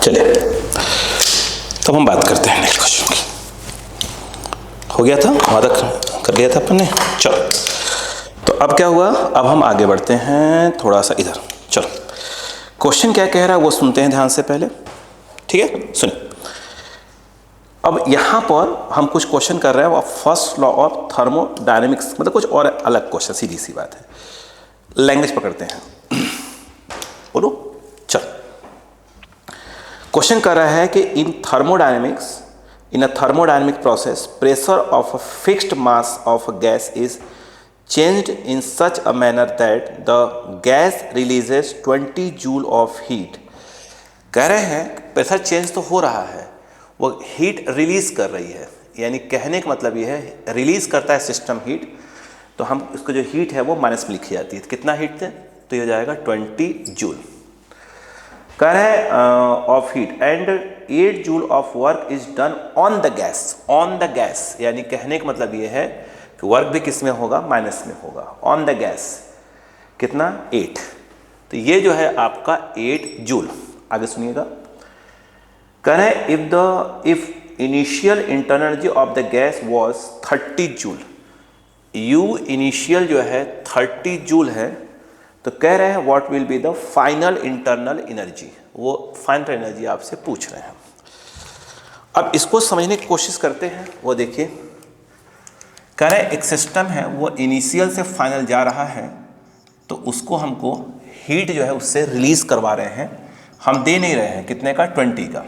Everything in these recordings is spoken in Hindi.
चलिए तो हम बात करते हैं नेक्स्ट क्वेश्चन की। हो गया था, वादा कर लिया था अपन ने। चलो तो अब क्या हुआ, अब हम आगे बढ़ते हैं थोड़ा सा इधर। चलो क्वेश्चन क्या कह रहा है वो सुनते हैं ध्यान से पहले, ठीक है। सुनिए, अब यहां पर हम कुछ क्वेश्चन कर रहे हैं, फर्स्ट लॉ ऑफ थर्मोडायनेमिक्स, मतलब कुछ और अलग क्वेश्चन, सीधी सी बात है। लैंग्वेज पकड़ते हैं, बोलो। चलो क्वेश्चन कर रहा है कि इन अ thermodynamic process, pressure of a fixed mass of a gas is changed in such a manner that the gas releases 20 joule of heat। कह रहे हैं प्रेशर चेंज तो हो रहा है, वो हीट रिलीज कर रही है, यानी कहने का मतलब ये है रिलीज करता है सिस्टम हीट, तो हम इसको जो हीट है वो माइनस में लिखी जाती है। कितना हीट थे, तो ये हो जाएगा 20 जूल। कह रहे हैं of heat and 8 joule of work is done on the gas, यानी कहने का मतलब ये है कि वर्क भी किस में होगा, माइनस में होगा। ऑन द गैस कितना, 8, तो ये जो है आपका 8 जूल। आगे सुनिएगा, कह रहे हैं if initial internal energy of the gas was 30 joule, you initial जो है 30 जूल है, तो कह रहे हैं what will be the final internal energy, वो फाइनल एनर्जी आपसे पूछ रहे हैं। अब इसको समझने की कोशिश करते हैं। वो देखिए, कह रहे हैं एक सिस्टम है वो इनिशियल से फाइनल जा रहा है, तो उसको हमको हीट जो है उससे रिलीज करवा रहे हैं। हम दे नहीं रहे हैं, कितने का, 20 का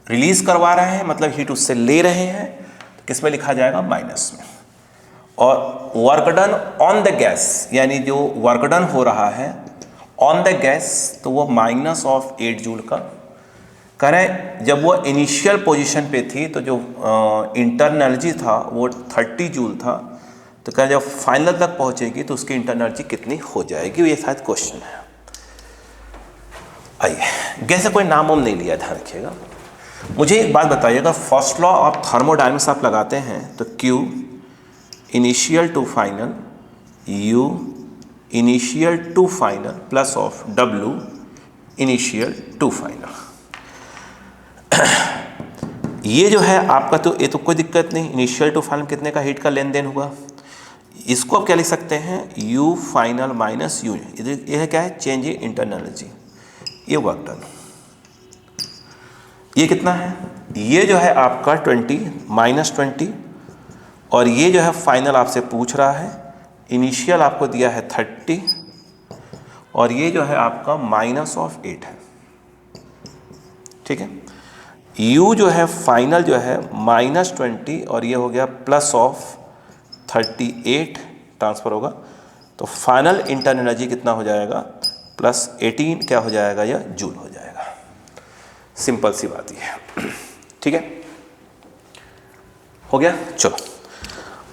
रिलीज करवा रहे हैं, मतलब हीट उससे ले रहे हैं, तो किस में लिखा जाएगा, माइनस में। और work done on the gas, यानी जो वर्क डन हो रहा है ऑन द गैस, तो वो माइनस ऑफ 8 जूल का। कह रहे हैं जब वो इनिशियल पोजीशन पे थी तो जो इंटरनल एनर्जी था वो 30 जूल था, तो कह रहे जब फाइनल तक पहुंचेगी तो उसकी इंटरनल एनर्जी कितनी हो जाएगी, ये शायद क्वेश्चन है। आइए, गैस से कोई नाम वाम नहीं लिया, ध्यान रखिएगा। मुझे एक बात बताइएगा, फर्स्ट लॉ ऑफ थर्मोडायनेमिक्स आप लगाते हैं तो Q initial to final, U initial to final plus of W initial to final. ये जो है आपका, तो ये तो कोई दिक्कत नहीं, इनिशियल टू फाइनल कितने का हीट का लेन देन हुआ। इसको आप क्या लिख सकते हैं, U फाइनल माइनस U, ये है क्या है, चेंज इन इंटरनल एनर्जी, ये वर्क डन। ये कितना है, ये जो है आपका 20 माइनस 20, और ये जो है फाइनल आपसे पूछ रहा है, इनिशियल आपको दिया है 30, और ये जो है आपका माइनस ऑफ 8 है, ठीक है। U जो है फाइनल जो है माइनस 20, और ये हो गया प्लस ऑफ 38 ट्रांसफर होगा, तो फाइनल इंटरनल एनर्जी कितना हो जाएगा, प्लस 18 क्या हो जाएगा, यह जूल हो जाएगा। सिंपल सी बात ही है, ठीक है, हो गया। चलो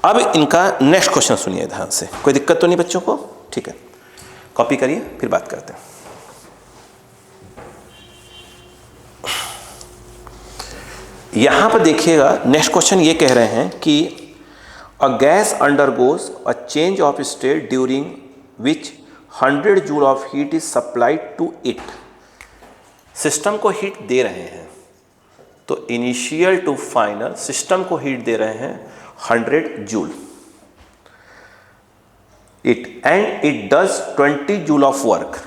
अब इनका नेक्स्ट क्वेश्चन सुनिए ध्यान से, कोई दिक्कत तो नहीं बच्चों को, ठीक है, कॉपी करिए फिर बात करते हैं। यहां पर देखिएगा, नेक्स्ट क्वेश्चन ये कह रहे हैं कि a gas undergoes a change of state during which 100 joule of heat is supplied to it. System को हीट दे रहे हैं, तो इनिशियल टू फाइनल सिस्टम को हीट दे रहे हैं 100 joule, it and it does 20 joule of work,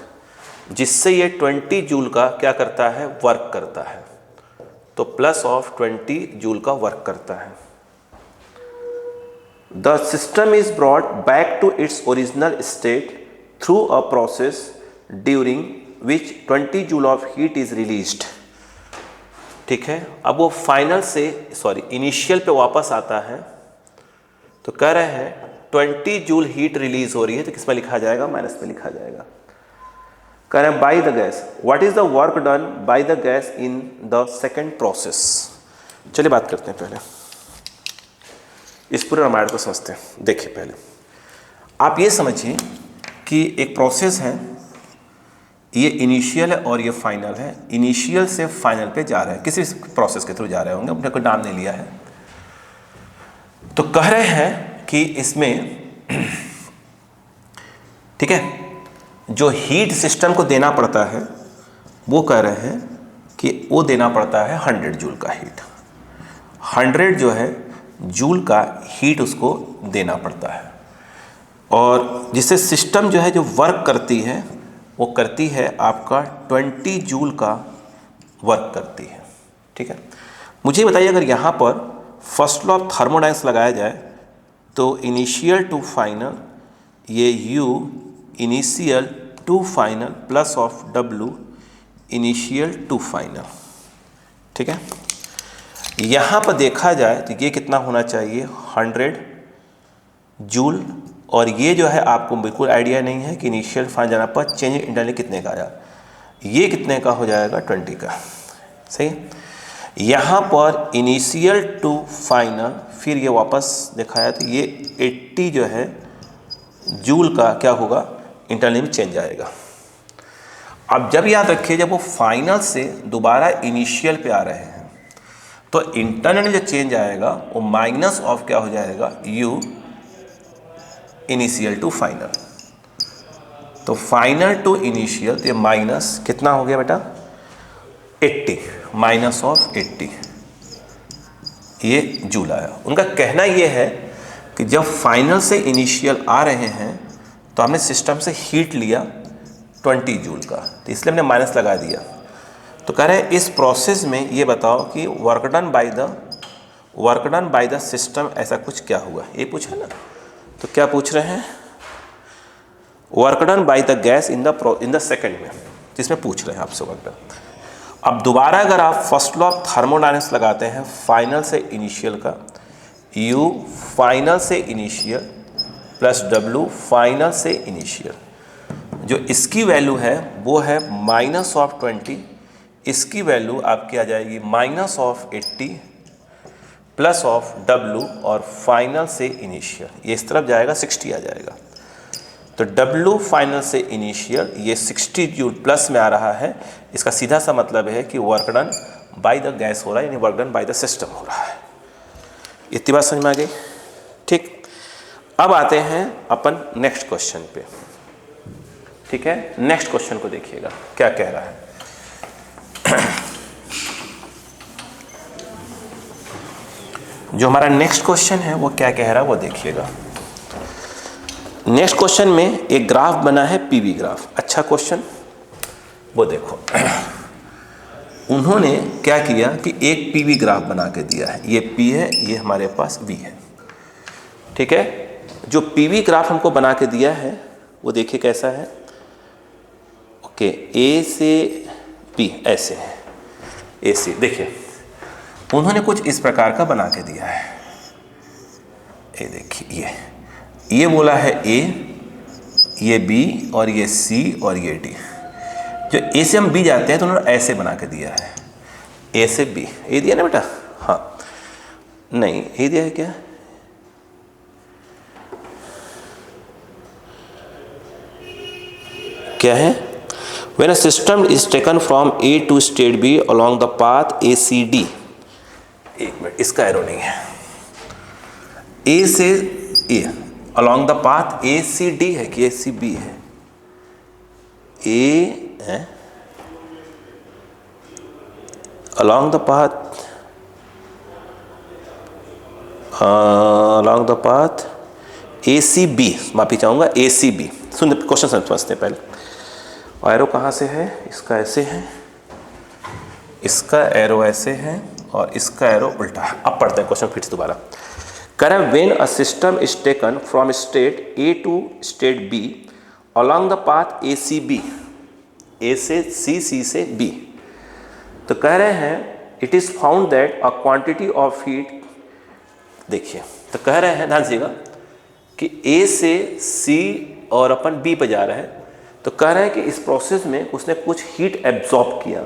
जिससे ये 20 जूल का क्या करता है, वर्क करता है, तो प्लस ऑफ 20 जूल का वर्क करता है। The system is brought back to its original state through a process during which 20 joule of heat is released, ठीक है। अब वो फाइनल से इनिशियल पे वापस आता है, तो कह रहे हैं 20 जूल हीट रिलीज हो रही है, तो किस में लिखा जाएगा, माइनस में लिखा जाएगा। कह रहे हैं by the gas, what is the work done by the gas in the second process. चलिए बात करते हैं, पहले इस पूरे रामायण को समझते हैं। देखिए पहले आप ये समझिए कि एक प्रोसेस है, ये इनिशियल है और ये फाइनल है। इनिशियल से फाइनल पे जा रहे हैं, किसी प्रोसेस के थ्रू जा रहे होंगे, अपने को नाम नहीं लिया है। तो कह रहे हैं कि इसमें ठीक है, जो हीट सिस्टम को देना पड़ता है वो कह रहे हैं कि वो देना पड़ता है 100 जूल का हीट। 100 जो है जूल का हीट उसको देना पड़ता है, और जिससे सिस्टम जो है जो वर्क करती है वो करती है आपका 20 जूल का वर्क करती है। ठीक है, मुझे बताइए अगर यहाँ पर फर्स्ट लॉ ऑफ थर्मोडाइनमिक्स लगाया जाए तो इनिशियल टू फाइनल, ये U initial to final plus of W initial to final. ठीक है, यहाँ पर देखा जाए तो ये कितना होना चाहिए 100 जूल, और ये जो है आपको बिल्कुल आइडिया नहीं है कि इनिशियल फाइनल जाना पर चेंज इंटरनली कितने का आया, ये कितने का हो जाएगा 20 का। सही, यहाँ पर इनिशियल टू फाइनल, फिर ये वापस दिखाया तो ये 80 जो है जूल का क्या होगा इंटरनली में चेंज आएगा। अब जब याद रखिए जब वो फाइनल से दोबारा इनिशियल पे आ रहे हैं तो इंटरनल जो चेंज आएगा वो माइनस ऑफ क्या हो जाएगा U इनिशियल टू फाइनल। तो फाइनल टू इनिशियल तो ये माइनस कितना हो गया बेटा 80, माइनस ऑफ 80 ये जूल आया। उनका कहना ये है कि जब फाइनल से इनिशियल आ रहे हैं तो हमने सिस्टम से हीट लिया 20 जूल का, तो इसलिए हमने माइनस लगा दिया। तो कह रहे हैं इस प्रोसेस में ये बताओ कि work done by the system ऐसा कुछ क्या हुआ, ये पूछा ना। तो क्या पूछ रहे हैं, work done by the gas in the second में, जिसमें पूछ रहे हैं आपसे वर्क डन। अब दोबारा अगर आप फर्स्ट लॉ ऑफ थर्मोडायनेमिक्स लगाते हैं फाइनल से इनिशियल का, U फाइनल से इनिशियल प्लस W फाइनल से इनिशियल, जो इसकी वैल्यू है वो है माइनस ऑफ 20, इसकी वैल्यू आपकी आ जाएगी minus of 80 plus of W और फाइनल से इनिशियल, ये इस तरफ जाएगा 60 आ जाएगा। तो W फाइनल से इनिशियल ये 60 जूल प्लस में आ रहा है, इसका सीधा सा मतलब है कि work done by the gas हो रहा है, यानी work done by the system हो रहा है। इतनी बात समझ में आ गई। ठीक, अब आते हैं अपन नेक्स्ट क्वेश्चन पे। ठीक है, नेक्स्ट क्वेश्चन को देखिएगा क्या कह रहा है। जो हमारा नेक्स्ट क्वेश्चन है वो क्या कह रहा है वो देखिएगा। नेक्स्ट क्वेश्चन में एक ग्राफ बना है पीवी ग्राफ, अच्छा क्वेश्चन वो देखो। उन्होंने क्या किया कि एक पीवी ग्राफ बना के दिया है, ये P है, ये हमारे पास V है। ठीक है, जो पीवी ग्राफ हमको बना के दिया है वो देखिए कैसा है। ओके, A से P ऐसे है, A से देखिए उन्होंने कुछ इस प्रकार का बना के दिया है। ये देखिए ये बोला है A, ये B और ये C और ये D। जो A से हम B जाते हैं तो उन्होंने ऐसे बना के दिया है, A से B। ये दिया ना बेटा, हाँ नहीं ये दिया है क्या, क्या है, when a system is taken from A to state B along the path ACD। एक मिनट, इसका एरो नहीं है, A से A along the path ACD है कि ACB है, A है along the path ACB, माफी चाहूँगा ACB। सुन क्वेश्चन समझते हैं पहले। एरो कहाँ से है, इसका ऐसे है, इसका एरो ऐसे है और इसका एरो उल्टा है। अब पढ़ते हैं क्वेश्चन फिर से दोबारा। कह रहा है when a system is taken from state A to state B along the path ACB, A से C, C से B। तो कह रहे हैं it is found that a quantity of heat, देखिए तो कह रहे हैं ध्यान दीजिएगा कि A से C और अपन B पे जा रहे हैं। तो कह रहे हैं कि इस प्रोसेस में उसने कुछ हीट एब्जॉर्ब किया,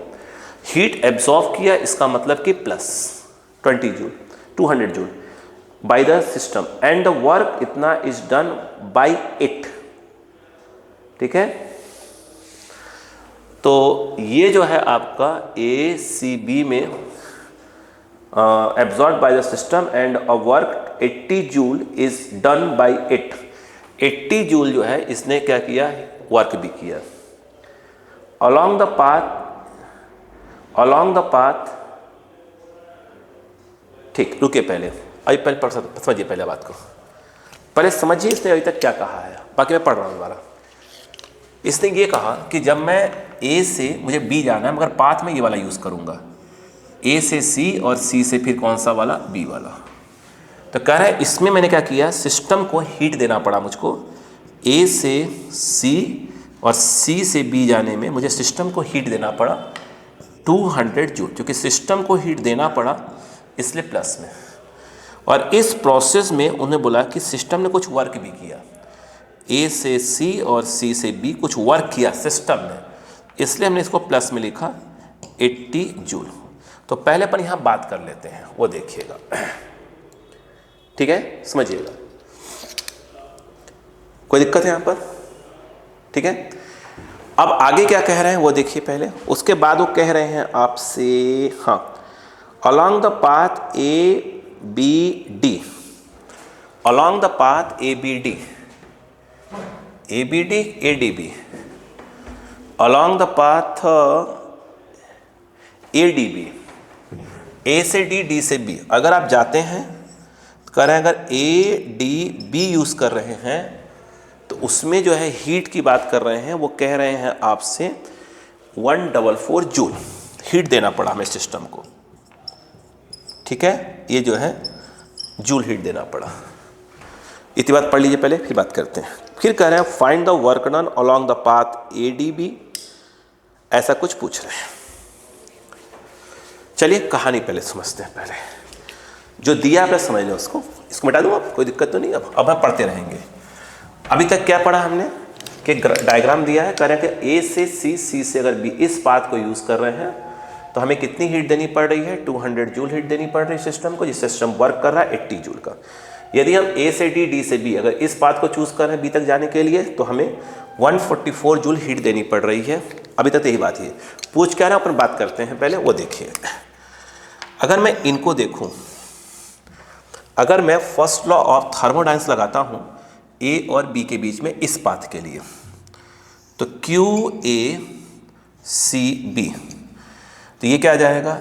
हीट एब्जॉर्ब किया इसका मतलब कि plus 20 joule 200 joule by the system and the work इतना इज डन बाय इट। ठीक है, तो ये जो है आपका ACB में absorb by the system and a work 80 joule is done by it. 80 joule जो है इसने क्या किया, वर्क भी किया। Along the path along the path, ठीक, रुके पहले, अभी पहले समझिए पहले बात को, पहले समझिए इसने अभी तक क्या कहा है, बाकी मैं पढ़ रहा हूँ दोबारा। इसने ये कहा कि जब मैं ए से मुझे बी जाना है, मगर पाथ में ये वाला यूज़ करूँगा, ए से सी और सी से फिर कौन सा वाला, बी वाला। तो कह रहा है इसमें मैंने क्या किया, सिस्टम को हीट देना पड़ा मुझको, ए से सी और सी से बी जाने में मुझे सिस्टम को हीट देना पड़ा 200 जूल, क्योंकि सिस्टम को हीट देना पड़ा इसलिए प्लस में। और इस प्रोसेस में उन्होंने बोला कि सिस्टम ने कुछ वर्क भी किया, ए से सी और सी से बी कुछ वर्क किया सिस्टम ने, इसलिए हमने इसको प्लस में लिखा 80 जूल। तो पहले अपन यहाँ बात कर लेते हैं, वो देखिएगा, ठीक है, समझिएगा, कोई दिक्कत है यहाँ पर, ठीक है। अब आगे क्या कह रहे हैं वो देखिए पहले, उसके बाद वो कह रहे हैं आपसे, हाँ, along the path ABD, along the path ABD, ABD ADB, along the path ADB, A से D, D से B, अगर आप जाते हैं तो कह रहे हैं अगर ADB यूज़ कर रहे हैं तो उसमें जो है हीट की बात कर रहे हैं, वो कह रहे हैं आपसे 144 जूल हीट देना पड़ा हमें सिस्टम को, ठीक है, ये जो है जूल हीट देना पड़ा। इतनी बात पढ़ लीजिए पहले, फिर बात करते हैं। फिर कह रहे हैं find the work done along the path ADB, ऐसा कुछ पूछ रहे हैं। चलिए कहानी पहले समझते हैं, पहले जो दिया आपने समझ लो उसको, इसको मिटा दूँ आप, कोई दिक्कत तो नहीं, अब हम पढ़ते रहेंगे। अभी तक क्या पढ़ा हमने कि डायग्राम दिया है, कह रहे हैं कि ए से सी, सी से अगर बी इस पाथ को यूज़ कर रहे हैं तो हमें कितनी हीट देनी पड़ रही है, 200 जूल हीट देनी पड़ रही है सिस्टम को, जिस सिस्टम वर्क कर रहा है 80 जूल का। यदि हम ए से डी, डी से बी अगर इस पाथ को चूज़ कर रहे हैं बी तक जाने के लिए, तो हमें 144 जूल हीट देनी पड़ रही है। अभी तक यही बात है, पूछ क्या रहा है अपन बात करते हैं पहले, वो देखिए। अगर मैं इनको देखूँ, अगर मैं फर्स्ट लॉ ऑफ थर्मोडाइनमिक्स लगाता हूँ ए और बी के बीच में इस पाथ के लिए, तो QACB, तो ये क्या आ जाएगा,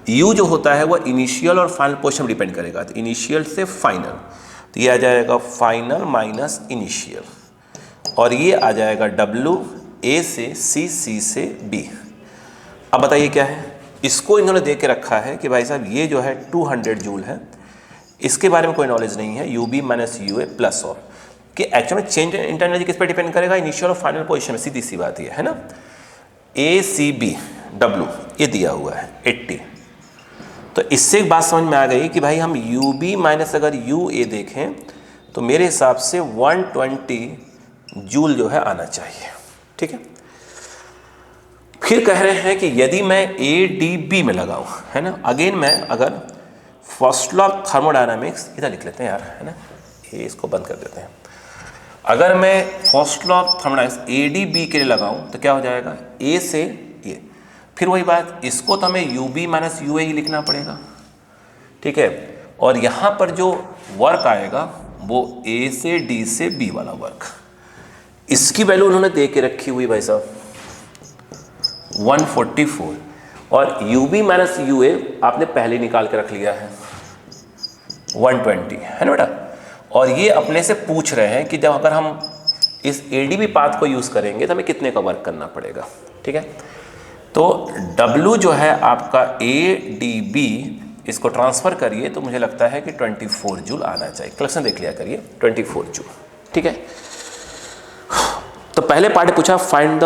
U जो होता है वो इनिशियल और फाइनल पोजीशन डिपेंड करेगा, तो इनिशियल से फाइनल, तो ये आ जाएगा फाइनल माइनस इनिशियल, और ये आ जाएगा W, A से C, C से B। अब बताइए क्या है, इसको इन्होंने दे के रखा है कि भाई साहब ये जो है 200 जूल है, इसके बारे में कोई नॉलेज नहीं है, UB minus UA plus of, कि एक्चुअल में चेंज इन एनर्जी किस पे डिपेंड करेगा, इनिशियल और फाइनल पोजीशन में, सीधी सी बात ये है ना। ACB W ये दिया हुआ है 80, तो इससे एक बात समझ में आ गई कि भाई हम UB माइनस अगर UA देखें तो मेरे हिसाब से 120 जूल जो है आना चाहिए, ठीक है। फिर कह रहे हैं कि यदि मैं ADB में लगाऊं, है ना, अगेन मैं अगर फर्स्ट लॉ ऑफ थर्मोडायनामिक्स इधर लिख लेते हैं यार, है ना, ये इसको बंद कर देते हैं। अगर मैं first law of thermodynamics ADB के लिए लगाऊं तो क्या हो जाएगा, A से ये, फिर वही बात, इसको तो हमें UB माइनस UA ही लिखना पड़ेगा, ठीक है। और यहाँ पर जो वर्क आएगा वो A से D से B वाला वर्क, इसकी वैल्यू उन्होंने दे के रखी हुई भाई साहब 144, और UB माइनस UA आपने पहले निकाल के रख लिया है 120, है ना बेटा। और ये अपने से पूछ रहे हैं कि जब अगर हम इस ADB पाथ को यूज़ करेंगे तो हमें कितने का वर्क करना पड़ेगा, ठीक है। तो W जो है आपका ADB, इसको ट्रांसफ़र करिए तो मुझे लगता है कि 24 जूल आना चाहिए, कलेक्शन देख लिया करिए 24 जूल, ठीक है। तो पहले पार्ट पूछा find the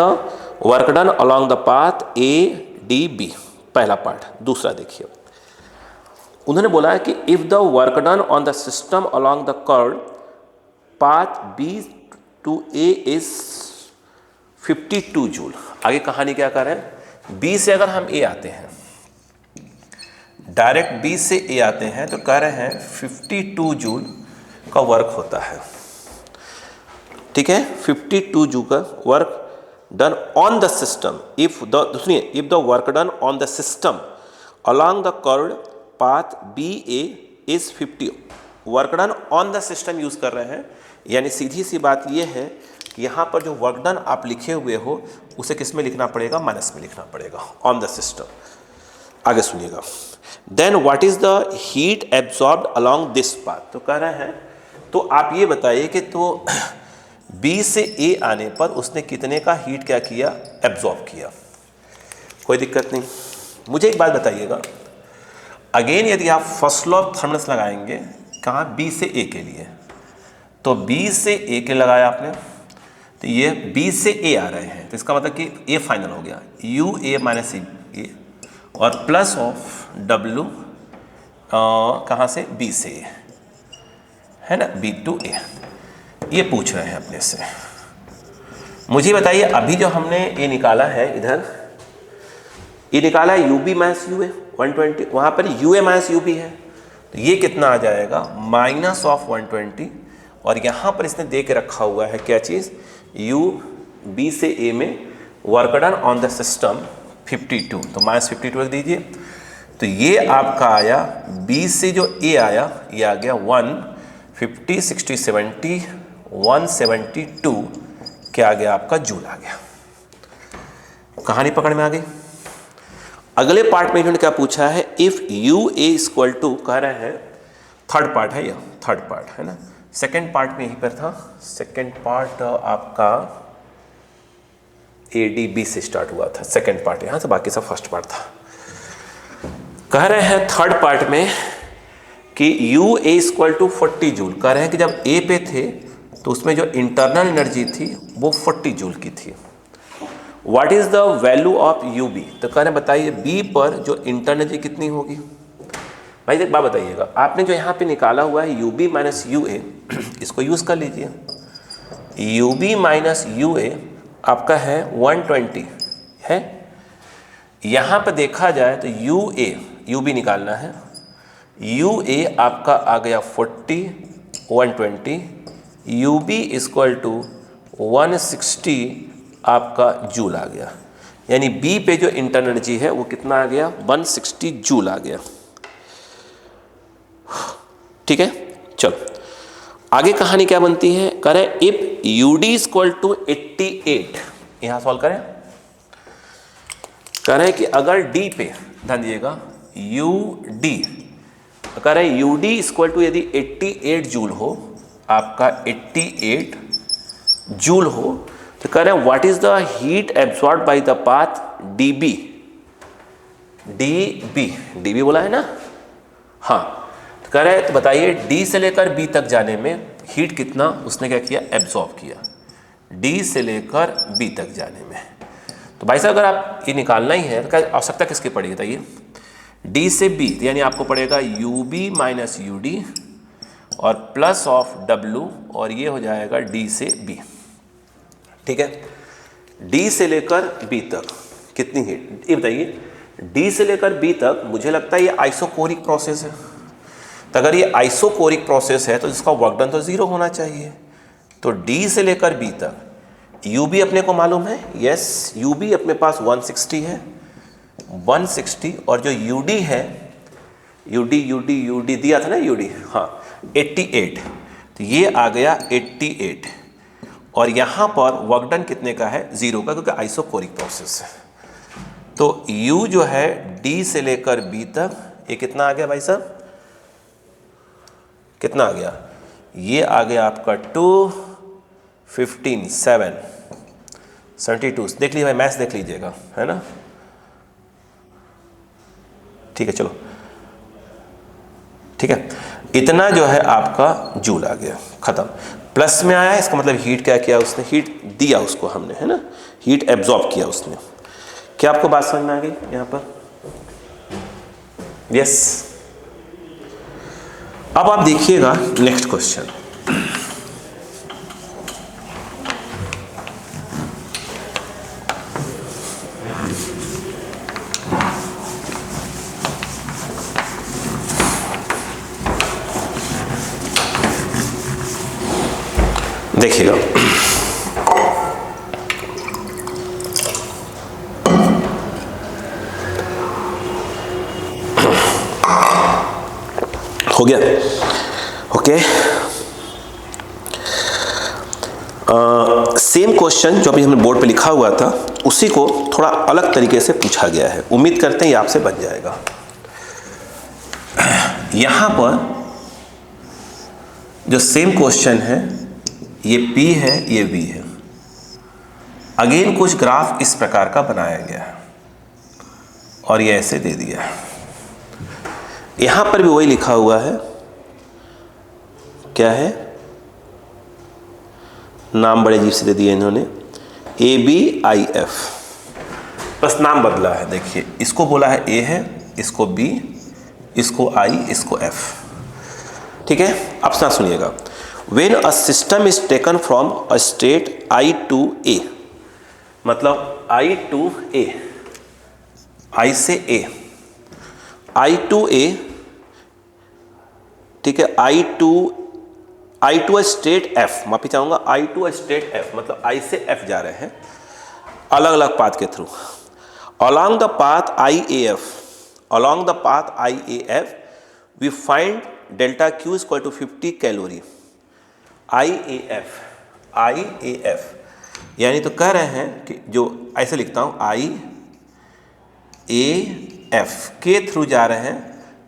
work done along the path ADB, पहला पार्ट। दूसरा देखिए, उन्होंने बोला है कि if the work done on the system along the curve path B to A is 52 joule. आगे कहानी क्या कर रहे हैं, B से अगर हम A आते हैं, डायरेक्ट B से A आते हैं तो कह रहे हैं 52 जूल का वर्क होता है, ठीक है। 52 जूल का work done on the system if the work done on the system along the curve path BA is 50, work done on the system use कर रहे हैं, यानी सीधी सी बात यह है कि यहाँ पर जो वर्क डन आप लिखे हुए हो उसे किस में लिखना पड़ेगा, माइनस में लिखना पड़ेगा ऑन द सिस्टम। आगे सुनिएगा, then what is the heat absorbed along this path. तो कह रहे हैं, तो आप ये बताइए कि तो बी से ए आने पर उसने कितने का हीट क्या किया, एब्जॉर्ब किया। कोई दिक्कत नहीं। मुझे एक बात बताइएगा, अगेन यदि आप फर्स्ट लॉ ऑफ थर्मल्स लगाएंगे कहाँ, बी से ए के लिए, तो बी से ए के लगाया आपने, तो ये बी से ए आ रहे हैं, तो इसका मतलब कि ए फाइनल हो गया, यू ए माइनस ए और प्लस ऑफ डब्लू कहाँ से, बी से ए, है ना, बी टू ए। ये पूछ रहे हैं अपने से। मुझे बताइए अभी जो हमने ये निकाला है इधर, ये निकाला है U B minus U A 120, वहाँ पर U A minus U B है, तो ये कितना आ जाएगा, माइनस ऑफ 120, और यहाँ पर इसने दे के रखा हुआ है क्या चीज़, यू बी से ए में work done on the system 52, तो माइनस 52 रख दीजिए। तो ये आपका आया बी से जो ए आया, ये आ गया 150 60 70 172, क्या आ गया आपका, जूल आ गया। कहानी पकड़ में आ गई। अगले पार्ट में इन्होंने क्या पूछा है, if U A equal to, कह रहे हैं थर्ड पार्ट है, यह थर्ड पार्ट है ना, सेकेंड पार्ट में यहीं पर था, सेकेंड पार्ट आपका ए डी बी से स्टार्ट हुआ था, सेकेंड पार्ट यहाँ से, बाकी सब फर्स्ट पार्ट था। कह रहे हैं थर्ड पार्ट में कि U A equal to 40 joule, कह रहे हैं कि जब ए पे थे तो उसमें जो इंटरनल एनर्जी थी वो 40 जूल की थी। What is the value of U B, तो कह रहे हैं बताइए बी पर जो इंटरनल एनर्जी कितनी होगी। भाई एक बात बताइएगा, आपने जो यहाँ पे निकाला हुआ है यू बी माइनस यू ए, इसको यूज़ कर लीजिए। यू बी माइनस यू ए आपका है 120 है, यहाँ पर देखा जाए तो यू ए, यू बी निकालना है, यू ए आपका आ गया 40 120, यू बी इक्वल टू 160 आपका जूल आ गया, यानी बी पे जो इंटरनल एनर्जी है वो कितना आ गया, 160 जूल आ गया। ठीक है, चलो आगे कहानी क्या बनती है, कह रहे if U D equal to 88, यहां सॉल्व करें। कह रहे हैं कि अगर डी पे ध्यान दीजिएगा, यू डी, कह रहे हैं यू डी इक्वल टू यदि 88 जूल हो, आपका 88 जूल हो, तो कह रहे हैं what is the heat absorbed by the path D B, D B बोला है ना, हाँ। तो कह रहे हैं, तो बताइए डी से लेकर बी तक जाने में हीट कितना उसने क्या किया, एब्सॉर्ब किया, डी से लेकर बी तक जाने में। तो भाई साहब अगर आप ये निकालना ही है तो क्या आवश्यकता किसकी पड़ेगी, बताइए, डी से बी, यानी आपको पड़ेगा U B minus U D और प्लस ऑफ डब्लू, और ये हो जाएगा डी से बी। ठीक है, डी से लेकर बी तक कितनी हीट, ये बताइए। डी से लेकर बी तक मुझे लगता है ये आइसोकोरिक प्रोसेस है, तो अगर ये आइसोकोरिक प्रोसेस है तो इसका वर्क डन तो जीरो होना चाहिए। तो डी से लेकर बी तक यू बी अपने को मालूम है, यस, यू बी अपने पास 160 है, 160, और जो यू डी है, यू डी दिया था ना यू डी, हाँ 88, तो ये आ गया 88, और यहाँ पर वर्क डन कितने का है, 0 का, क्योंकि आइसोकोरिक प्रोसेस है। तो U जो है D से लेकर B तक, ये कितना आ गया भाई साहब, कितना आ गया, ये आ गया आपका 215 7 72, देख लीजिए भाई, मैथ्स देख लीजिएगा, है ना। ठीक है, चलो ठीक है, इतना जो है आपका जूल आ गया, खत्म। प्लस में आया, इसका मतलब हीट क्या किया उसने, हीट दिया उसको हमने, है ना, हीट एब्जॉर्ब किया उसने। क्या आपको बात समझ में आ गई यहाँ पर, यस। अब आप देखिएगा नेक्स्ट क्वेश्चन, देखिएगा। हो गया, ओके। सेम क्वेश्चन जो अभी हमने बोर्ड पे लिखा हुआ था उसी को थोड़ा अलग तरीके से पूछा गया है। उम्मीद करते हैं ये आपसे बन जाएगा। यहाँ पर जो सेम क्वेश्चन है, ये P है, ये V है। अगेन कुछ ग्राफ इस प्रकार का बनाया गया है और ये ऐसे दे दिया है। यहाँ पर भी वही लिखा हुआ है, क्या है, नाम बड़े अजीब से दे दिए इन्होंने, ABIF, बस नाम बदला है। देखिए, इसको बोला है A है, इसको B, इसको I, इसको F। ठीक है, अब सुनिएगा। When a system is taken from a state I to A, मतलब I to A, I से A, I to A, ठीक है, I to a state F, माफी चाहूँगा, I to a state F, मतलब I से F जा रहे हैं अलग अलग पाथ के through. Along the path IAF, we find delta Q is equal to 50 calorie. IAF यानी तो कह रहे हैं कि जो ऐसे लिखता हूँ IAF के थ्रू जा रहे हैं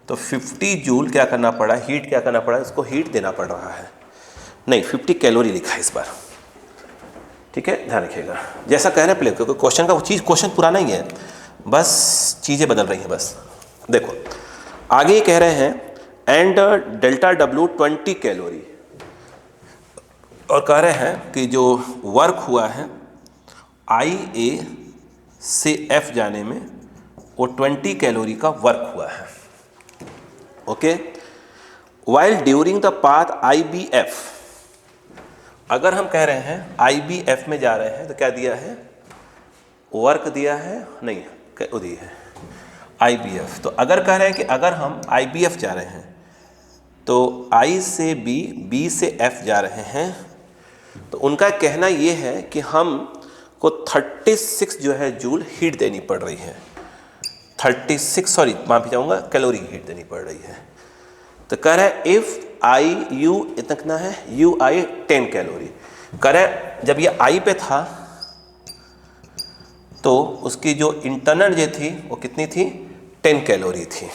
तो 50 जूल क्या करना पड़ा, हीट क्या करना पड़ा, इसको हीट देना पड़ रहा है। नहीं, 50 कैलोरी लिखा है इस बार। ठीक है, ध्यान रखिएगा। जैसा कह रहे हैं प्ले, क्योंकि क्वेश्चन का क्वेश्चन पुराना ही है, बस चीज़ें बदल रही हैं। बस देखो आगे कह रहे हैं एंड डेल्टा W 20 कैलोरी, और कह रहे हैं कि जो वर्क हुआ है IA से F जाने में वो 20 कैलोरी का वर्क हुआ है। Okay, while during the path IBF, अगर हम कह रहे हैं IBF में जा रहे हैं तो क्या दिया है, वर्क दिया है, नहीं वो दी है IBF। तो अगर कह रहे हैं कि अगर हम IBF जा रहे हैं तो I से B, B से F जा रहे हैं, तो उनका कहना ये है कि हम को 36 जो है जूल हीट देनी पड़ रही है। 36 सॉरी माफी चाहूँगा, कैलोरी हीट देनी पड़ रही है। तो कह रहा है इफ़ IU इतना है UI 10 कैलोरी। कह रहा है जब ये I पे था तो उसकी जो इंटरनल जो थी वो कितनी थी, 10 कैलोरी थी।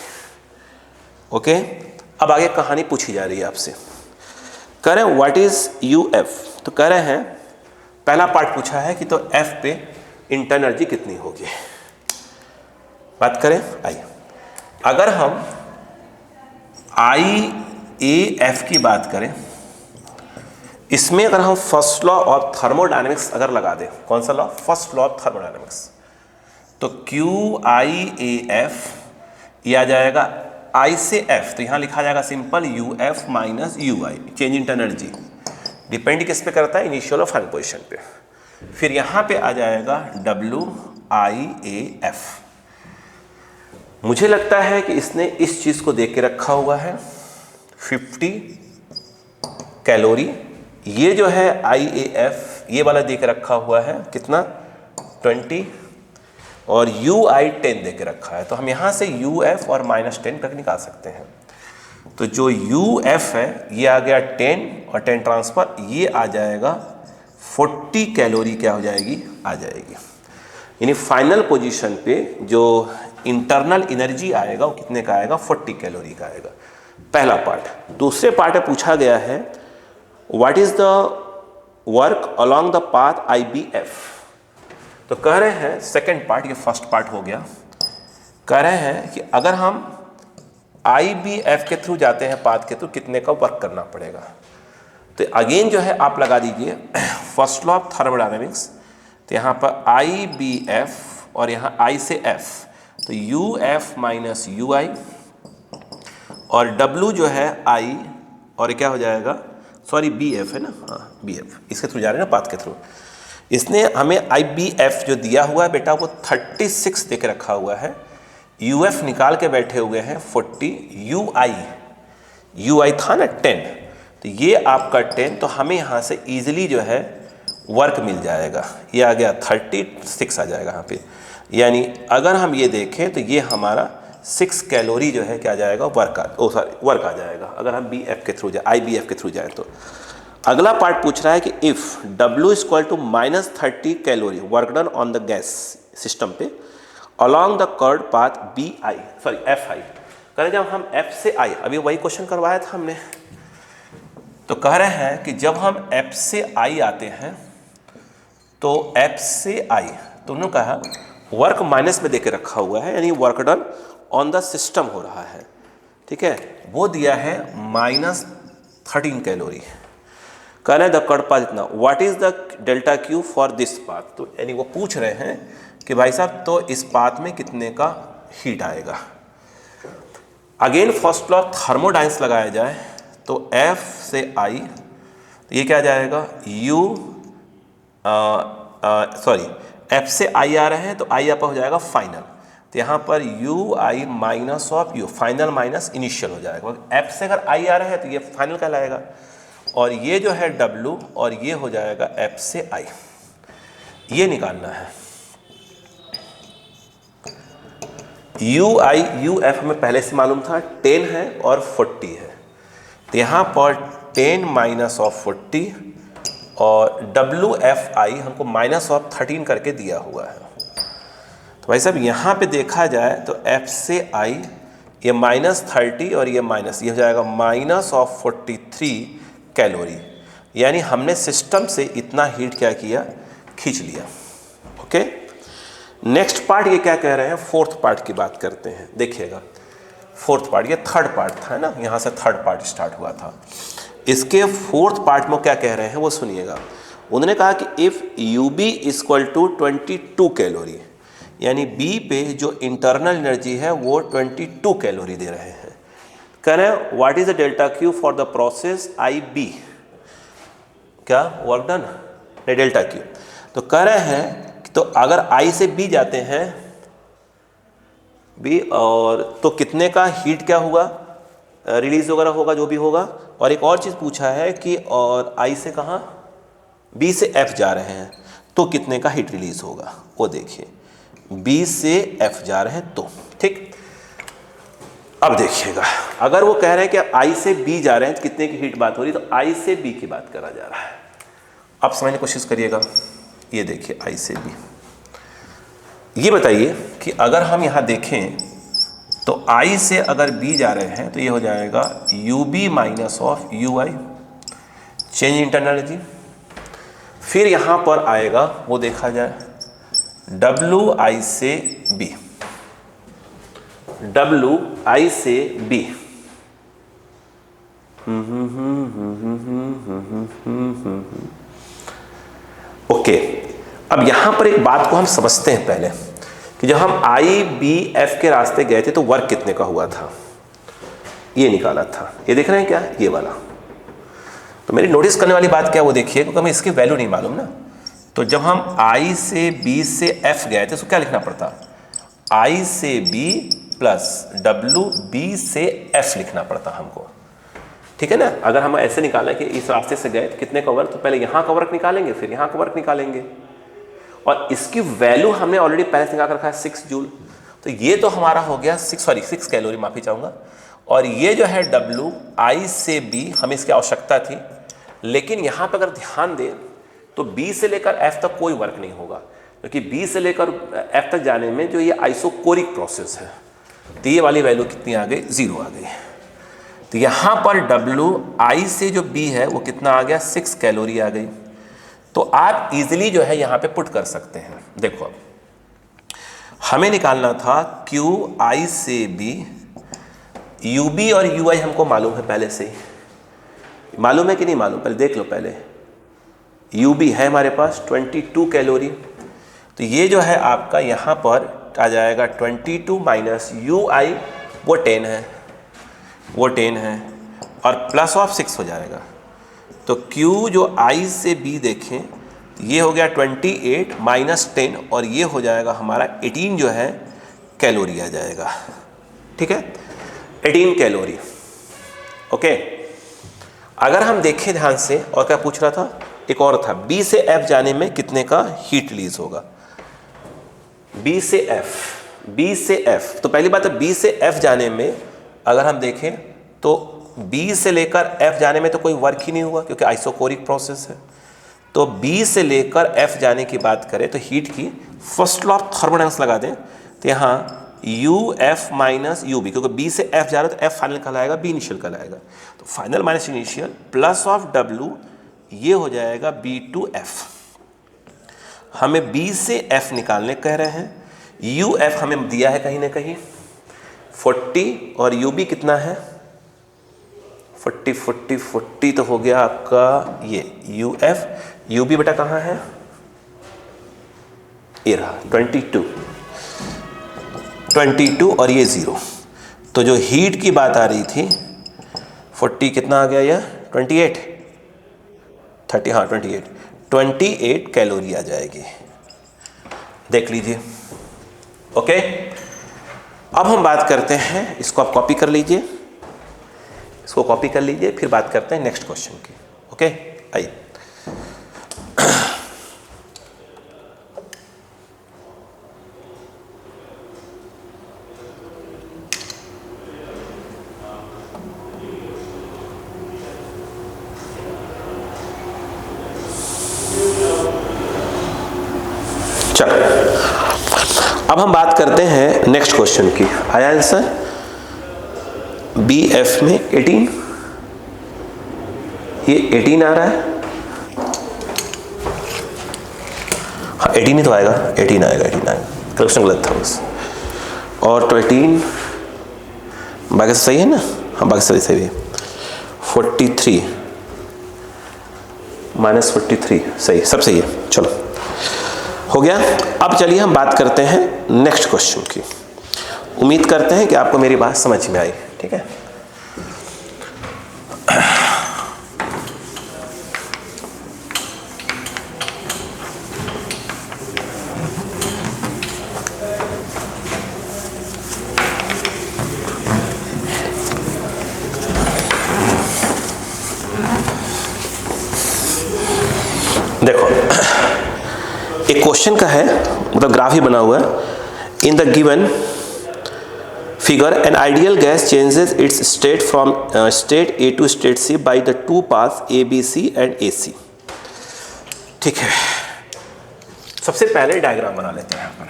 ओके, अब आगे कहानी पूछी जा रही है आपसे। कह रहे हैं व्हाट इज UF, तो कह रहे हैं पहला पार्ट पूछा है कि तो F पे इंटरनल एनर्जी कितनी होगी। बात करें आइए, अगर हम IAF की बात करें, इसमें अगर हम फर्स्ट लॉ ऑफ थर्मोडायनेमिक्स अगर लगा दें, कौन सा law, first law of thermodynamics, तो QIAF ये आ जाएगा I से F, तो यहाँ लिखा जाएगा simple UF minus UI, change in energy, depend किस पे करता है, इनिशियल और फाइनल पोजीशन पे। फिर यहाँ पे आ जाएगा WIAF। मुझे लगता है कि इसने इस चीज़ को देख के रखा हुआ है 50 कैलोरी, ये जो है IAF ये वाला दे के रखा हुआ है कितना 20, और UI 10 दे के रखा है। तो हम यहाँ से UF और -10 तक निकाल सकते हैं। तो जो UF है ये आ गया 10 और 10 ट्रांसफर, ये आ जाएगा 40 कैलोरी क्या हो जाएगी, आ जाएगी। यानी फाइनल पोजीशन पे जो इंटरनल एनर्जी आएगा वो कितने का आएगा, 40 कैलोरी का आएगा। पहला पार्ट। दूसरे पार्ट में पूछा गया है what is the work along the path IBF, तो कह रहे हैं सेकेंड पार्ट, ये फर्स्ट पार्ट हो गया। कह रहे हैं कि अगर हम IBF के थ्रू जाते हैं पाथ के थ्रू, कितने का वर्क करना पड़ेगा। तो अगेन जो है आप लगा दीजिए फर्स्ट लॉ ऑफ थर्मोडायनेमिक्स, तो यहाँ पर IBF और यहाँ I से F, तो UF माइनस UI और W जो है I और क्या हो जाएगा, सॉरी BF है ना, हाँ BF, इसके थ्रू जा रहे हैं ना पाथ के थ्रू। इसने हमें IBF जो दिया हुआ है बेटा वो 36 देके रखा हुआ है, UF निकाल के बैठे हुए हैं 40, UI था ना 10, तो ये आपका 10, तो हमें यहाँ से इजीली जो है वर्क मिल जाएगा, ये आ गया 36 आ जाएगा यहाँ पे। यानी अगर हम ये देखें तो ये हमारा 6 कैलोरी जो है क्या आ जाएगा, वर्क आ जाएगा अगर हम BF के थ्रू जाए, IBF के थ्रू जाए तो। अगला पार्ट पूछ रहा है कि if W equal to -30 calorie work done on the gas system पे along the curve path FI। करें जब हम F से I, अभी वही क्वेश्चन करवाया था हमने, तो कह रहे हैं कि जब हम F से I आते हैं तो F से I, तो उन्होंने कहा वर्क माइनस में देके रखा हुआ है, यानी work done on the system हो रहा है, ठीक है, वो दिया है -13 कैलोरी। कह रहे हैं द कर्व पाथ इतना, what is the delta Q for this path, तो यानी वो पूछ रहे हैं कि भाई साहब तो इस पाथ में कितने का हीट आएगा। अगेन फर्स्ट लॉ थर्मोडाइनमिक्स लगाया जाए तो F से I, तो ये क्या आ जाएगा F से I आ रहे हैं तो I आपका हो जाएगा फाइनल, तो यहाँ पर UI minus of U, final minus initial हो जाएगा। F से अगर I आ रहा है तो ये फाइनल कहलाएगा, और ये जो है W और ये हो जाएगा F से I, ये निकालना है। UF हमें पहले से मालूम था 10 है और 40 है, तो यहाँ पर 10 माइनस ऑफ 40 और WFI हमको -13 करके दिया हुआ है। तो भाई साहब यहाँ पे देखा जाए तो F से I ये -30 और ये माइनस, ये हो जाएगा -43 कैलोरी, यानी हमने सिस्टम से इतना हीट क्या किया, खींच लिया। ओके, नेक्स्ट पार्ट ये क्या कह रहे हैं, फोर्थ पार्ट की बात करते हैं। देखिएगा फोर्थ पार्ट, ये थर्ड पार्ट था ना, यहाँ से थर्ड पार्ट स्टार्ट हुआ था। इसके फोर्थ पार्ट में क्या कह रहे हैं वो सुनिएगा। उन्होंने कहा कि if UB equal to 22 calorie, यानी B पे जो इंटरनल एनर्जी है वो 22 कैलोरी दे रहे हैं। कह रहे हैं what is the delta Q for the process IB, क्या वर्क डन, नहीं डेल्टा क्यू। तो कह रहे हैं तो अगर I से B जाते हैं B, और तो कितने का हीट क्या होगा, रिलीज वगैरह होगा जो भी होगा। और एक और चीज़ पूछा है कि और I से कहाँ, B से F जा रहे हैं तो कितने का हीट रिलीज होगा, वो देखिए B से F जा रहे हैं तो, ठीक। अब देखिएगा अगर वो कह रहे हैं कि I से B जा रहे हैं तो कितने की हीट बात हो रही, तो I से B की बात करा जा रहा है। अब समझने की कोशिश करिएगा, ये देखिए I से B, ये बताइए कि अगर हम यहाँ देखें तो I से अगर B जा रहे हैं तो ये हो जाएगा UB minus of UI, change internal energy. फिर यहाँ पर आएगा वो देखा जाए WI से B, WI से B, ओके। अब यहाँ पर एक बात को हम समझते हैं पहले कि जब हम IBF के रास्ते गए थे तो वर्क कितने का हुआ था, ये निकाला था। ये देख रहे हैं क्या, ये वाला। तो मेरी नोटिस करने वाली बात क्या वो देखिए, क्योंकि हमें इसकी वैल्यू नहीं मालूम ना। तो जब हम I से B से F गए थे तो क्या लिखना पड़ता, I से B प्लस WB से F लिखना पड़ता हमको, ठीक है ना। अगर हम ऐसे निकालें कि इस रास्ते से गए तो कितने का वर्क, तो पहले यहाँ का वर्क निकालेंगे फिर यहाँ का वर्क निकालेंगे, और इसकी वैल्यू हमने ऑलरेडी पहले से निकाल रखा है 6 जूल। तो ये तो हमारा हो गया 6 कैलोरी, माफ़ी चाहूँगा। और ये जो है WI से B हमें इसकी आवश्यकता थी, लेकिन यहाँ पर अगर ध्यान दें तो B से लेकर F तक कोई वर्क नहीं होगा, क्योंकि B से लेकर F तक जाने में जो ये आइसोकोरिक प्रोसेस है, तो ये वाली वैल्यू कितनी आ गई, 0 आ गई। तो यहाँ पर WI से जो B है वो कितना आ गया, 6 कैलोरी आ गई। तो आप इजीली जो है यहाँ पे पुट कर सकते हैं। देखो अब हमें निकालना था QI से B, UB और UI हमको मालूम है पहले से ही, मालूम है कि नहीं मालूम, पहले देख लो। पहले UB है हमारे पास 22 कैलोरी, तो ये जो है आपका यहाँ पर आ जाएगा 22 माइनस UI वो 10 है, वो 10 है, और प्लस ऑफ 6 हो जाएगा। तो Q जो I से B देखें तो ये हो गया 28 माइनस 10, और ये हो जाएगा हमारा 18 जो है कैलोरी आ जाएगा, ठीक है, 18 कैलोरी। ओके, अगर हम देखें ध्यान से, और क्या पूछ रहा था, एक और था B से F जाने में कितने का हीट रिलीज होगा, B से F, B से F। तो पहली बात है B से F जाने में अगर हम देखें तो B से लेकर F जाने में तो कोई वर्क ही नहीं हुआ क्योंकि आइसोकोरिक प्रोसेस है। तो B से लेकर F जाने की बात करें तो हीट की फर्स्ट लॉ ऑफ थर्मोडायनामिक्स लगा दें तो यहाँ UF माइनस UB, क्योंकि B से F जा रहा है तो F फाइनल कहलाएगा, B इनिशियल कहलाएगा। तो final minus initial plus of W ये हो जाएगा B2F। हमें B से F निकालने कह रहे हैं। UF हमें दिया है कहीं ना कहीं 40 और UB कितना है 40 तो हो गया आपका ये UF। UB बेटा कहाँ है, ये रहा 22 और ये 0। तो जो हीट की बात आ रही थी 40 कितना आ गया, यह 28 30 हाँ 28 कैलोरी आ जाएगी, देख लीजिए। ओके, अब हम बात करते हैं, इसको आप कॉपी कर लीजिए, इसको कॉपी कर लीजिए, फिर बात करते हैं नेक्स्ट क्वेश्चन की। ओके आइए, चलो अब हम बात करते हैं नेक्स्ट क्वेश्चन की। आया आंसर BF में 18, ये 18 आ रहा है, हाँ 18 ही तो आएगा, 18 आएगा, करेक्शन गलत था बस। और 18 बाकी सही है ना, हाँ बाकी सही है। 43 माइनस 43 सही, सब सही है। चलो हो गया। अब चलिए हम बात करते हैं नेक्स्ट क्वेश्चन की। उम्मीद करते हैं कि आपको मेरी बात समझ में आई, ठीक है। देखो एक क्वेश्चन का है, मतलब ग्राफ ही बना हुआ है। In the given figure an ideal gas changes its state from state A to state C by the two paths ABC and AC। ठीक है, सबसे पहले डायग्राम बना लेते हैं यहाँ पर।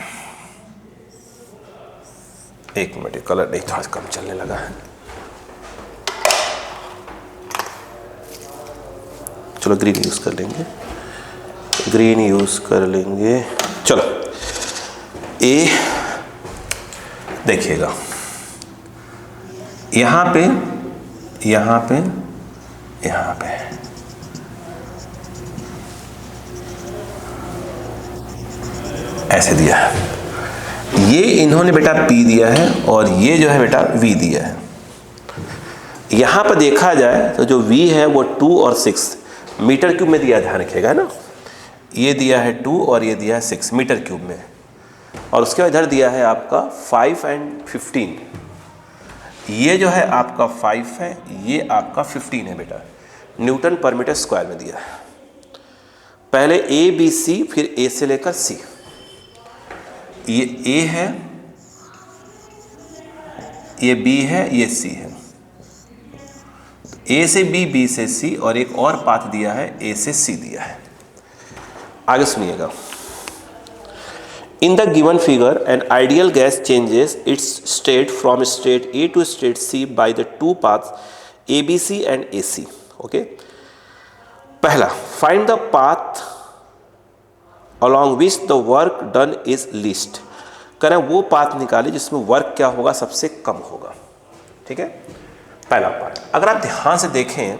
एक मिनट, कलर नहीं थोड़ा कम चलने लगा है, चलो ग्रीन यूज कर लेंगे, ग्रीन यूज कर लेंगे। चलो ए देखिएगा, यहां पे यहां पे यहां पे ऐसे दिया है, ये इन्होंने बेटा P दिया है और ये जो है बेटा V दिया है। यहां पर देखा जाए तो जो V है वो 2 और 6 मीटर क्यूब में दिया, ध्यान रखिएगा ना, ये दिया है 2 और ये दिया है 6 मीटर क्यूब में, और उसके बाद इधर दिया है आपका 5 एंड 15। ये जो है आपका 5 है, ये आपका 15 है बेटा, न्यूटन पर मीटर स्क्वायर में दिया है। पहले A B C, फिर A से लेकर C। ये A है, ये B है, ये C है। A से B, B से C, और एक और पाथ दिया है A से C दिया है। आगे सुनिएगा। In the given figure, an ideal gas changes its state from state A to state C by the two paths ABC and AC. Okay. पहला, find the path along which the work done is least. करें वो पाथ निकाले जिसमें वर्क क्या होगा, सबसे कम होगा। ठीक है, पहला पार्ट। अगर आप ध्यान से देखें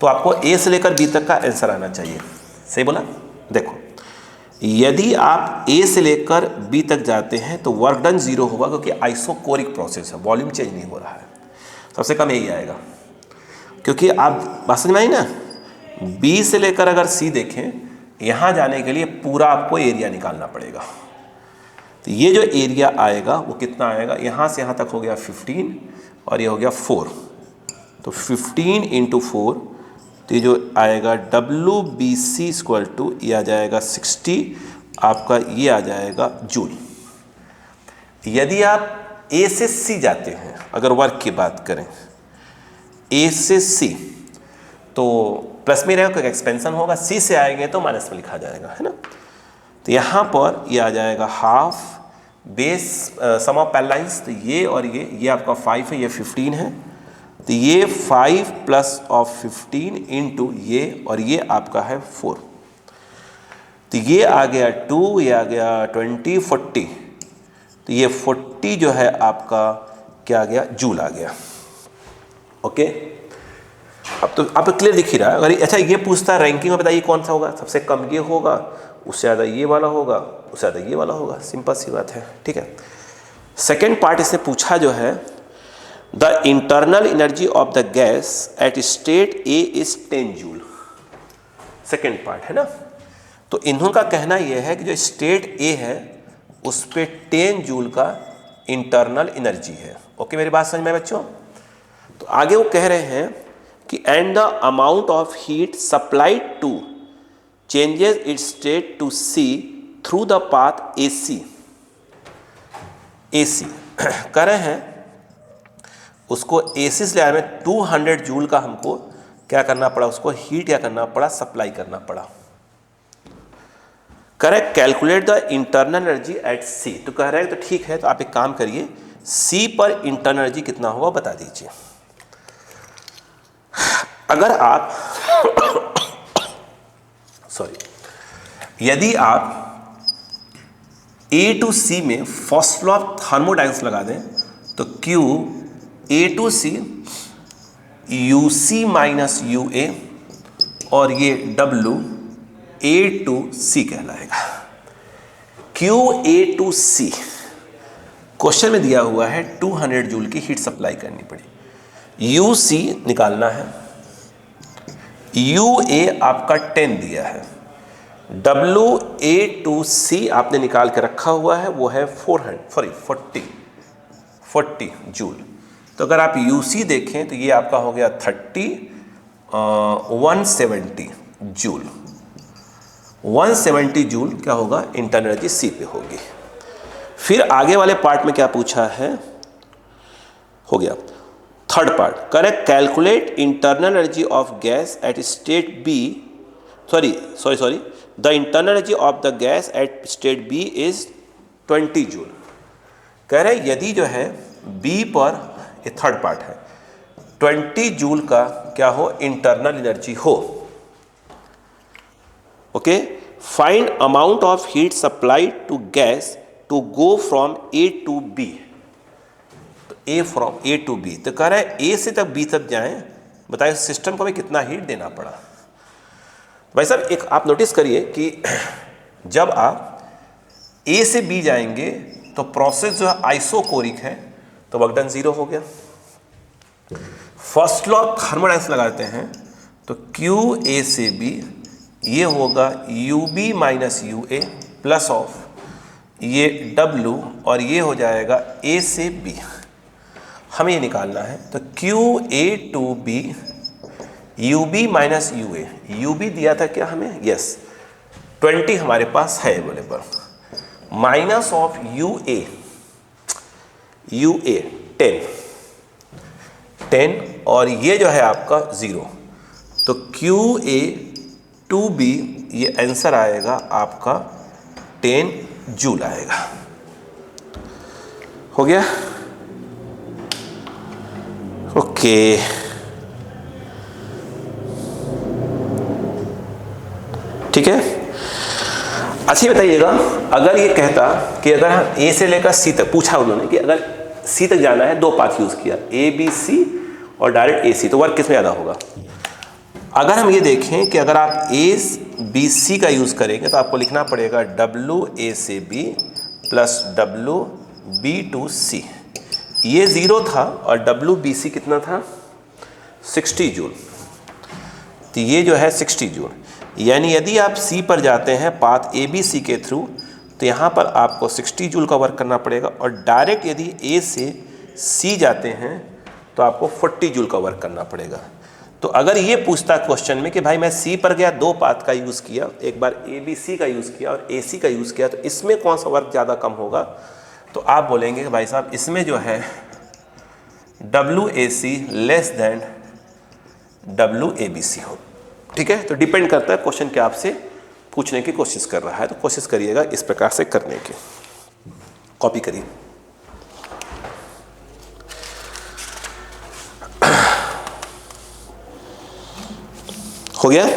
तो आपको A से लेकर B तक का आंसर आना चाहिए। सही बोला? देखो, यदि आप A से लेकर B तक जाते हैं तो वर्क डन 0 होगा, क्योंकि आइसोकोरिक प्रोसेस है, वॉल्यूम चेंज नहीं हो रहा है, सबसे कम यही आएगा। क्योंकि आप बात समझ में आई ना, B से लेकर अगर C देखें, यहाँ जाने के लिए पूरा आपको एरिया निकालना पड़ेगा। तो ये जो एरिया आएगा वो कितना आएगा, यहाँ से यहाँ तक हो गया 15 और ये हो गया 4, तो 15 × 4, तो ये जो आएगा WBC इक्वल टू ये आ जाएगा 60, आपका ये आ जाएगा जूल। यदि आप A से C जाते हैं, अगर वर्क की बात करें, ए से सी, तो प्लस में रहेगा, कोई एक्सपेंशन होगा, सी से आएंगे तो माइनस में लिखा जाएगा, है ना। तो यहाँ पर ये आ जाएगा half base sum of parallel lines, तो ये और ये आपका 5 है, ये 15 है, तो ये 5 प्लस ऑफ 15 इंटू ये, और ये आपका है 4, तो ये आ गया 2, ये आ गया 20, 40, तो ये 40 जो है आपका क्या आ गया, जूल आ गया। ओके, अब तो आप क्लियर दिख ही रहा है। अगर अच्छा ये पूछता है रैंकिंग में बताइए कौन सा होगा, सबसे कम ये होगा, उससे ज़्यादा ये वाला होगा, उससे ज़्यादा ये वाला होगा, सिंपल सी बात है, ठीक है। सेकेंड पार्ट इसने पूछा जो है the internal energy of the gas at state A is 10 joule, second part है ना। तो इन्हों का कहना यह है कि जो स्टेट ए है उस पर 10 जूल का इंटरनल एनर्जी है। ओके, मेरी बात समझ में बच्चों। तो आगे वो कह रहे हैं कि and the amount of heat supplied to changes its state to C through the path A C. कह रहे हैं उसको ए सी से लाने में 200 जूल का हमको क्या करना पड़ा, उसको हीट क्या करना पड़ा, सप्लाई करना पड़ा। कह रहे calculate the internal energy at C, तो कह रहे हैं तो ठीक है, तो आप एक काम करिए, सी पर इंटरनल एनर्जी कितना होगा बता दीजिए। अगर आप यदि आप ए टू सी में फर्स्ट लॉ ऑफ थर्मोडायनेमिक्स लगा दें तो Q A to C U C minus U A, और ये W ए टू सी कहलाएगा। Q A to C question में दिया हुआ है 200 जूल की हीट सप्लाई करनी पड़ी, यू सी निकालना है, यू ए आपका 10 दिया है, W ए टू सी आपने निकाल के रखा हुआ है, वो है 40 जूल। तो अगर आप UC देखें तो ये आपका हो गया 170 जूल। 170 जूल क्या होगा, इंटरनल एनर्जी सी पे होगी। फिर आगे वाले पार्ट में क्या पूछा है, हो गया third part, correct calculate internal energy of gas at state B, sorry the internal energy of the gas at state B is 20 joule. कह रहे यदि जो है बी पर, ये थर्ड पार्ट है, 20 जूल का क्या हो, इंटरनल एनर्जी हो। Okay, find amount of heat supplied to gas to go from A to B, तो A from A to B, तो कह रहा है ए से तक बी तक जाएं, बताइए सिस्टम को हमें कितना हीट देना पड़ा। भाई साहब एक आप नोटिस करिए कि जब आप ए से बी जाएंगे तो प्रोसेस जो है आइसोकोरिक है, तो वर्क डन 0 हो गया। फर्स्ट लॉ थर्मोडायनेमिक्स लगाते हैं तो Q ए से बी ये होगा UB minus UA plus of ये W, और ये हो जाएगा A से B। हमें ये निकालना है, तो Q A to B UB minus UA, UB दिया था क्या हमें, यस 20 हमारे पास है अवेलेबल, माइनस ऑफ UA 10 और ये जो है आपका 0, तो QA टू बी ये आंसर आएगा आपका 10 जूल आएगा। हो गया, ओके। ठीक है, अच्छा बताइएगा, अगर ये कहता कि अगर हम ए से लेकर सी तक, पूछा उन्होंने कि अगर सी तक जाना है, दो पाथ यूज किया ए बी सी और डायरेक्ट ए सी, तो वर्क किस में ज़्यादा होगा। अगर हम ये देखें कि अगर आप ए बी सी का यूज़ करेंगे तो आपको लिखना पड़ेगा W ए से B plus W B to C, ये 0 था और W बी सी कितना था 60 जूल, तो ये जो है 60 जूल। यानी यदि आप सी पर जाते हैं पाथ ए बी सी के थ्रू तो यहाँ पर आपको 60 जूल का वर्क करना पड़ेगा, और डायरेक्ट यदि ए से सी जाते हैं तो आपको 40 जूल का वर्क करना पड़ेगा। तो अगर ये पूछता क्वेश्चन में कि भाई मैं सी पर गया, दो पाथ का यूज़ किया, एक बार ए बी सी का यूज़ किया और ए सी का यूज़ किया, तो इसमें कौन सा वर्क ज़्यादा कम होगा, तो आप बोलेंगे कि भाई साहब इसमें जो है W ए सी लेस देन WABC हो। ठीक है, तो डिपेंड करता है क्वेश्चन क्या आपसे पूछने की कोशिश कर रहा है, तो कोशिश करिएगा इस प्रकार से करने की। कॉपी करिए। हो गया?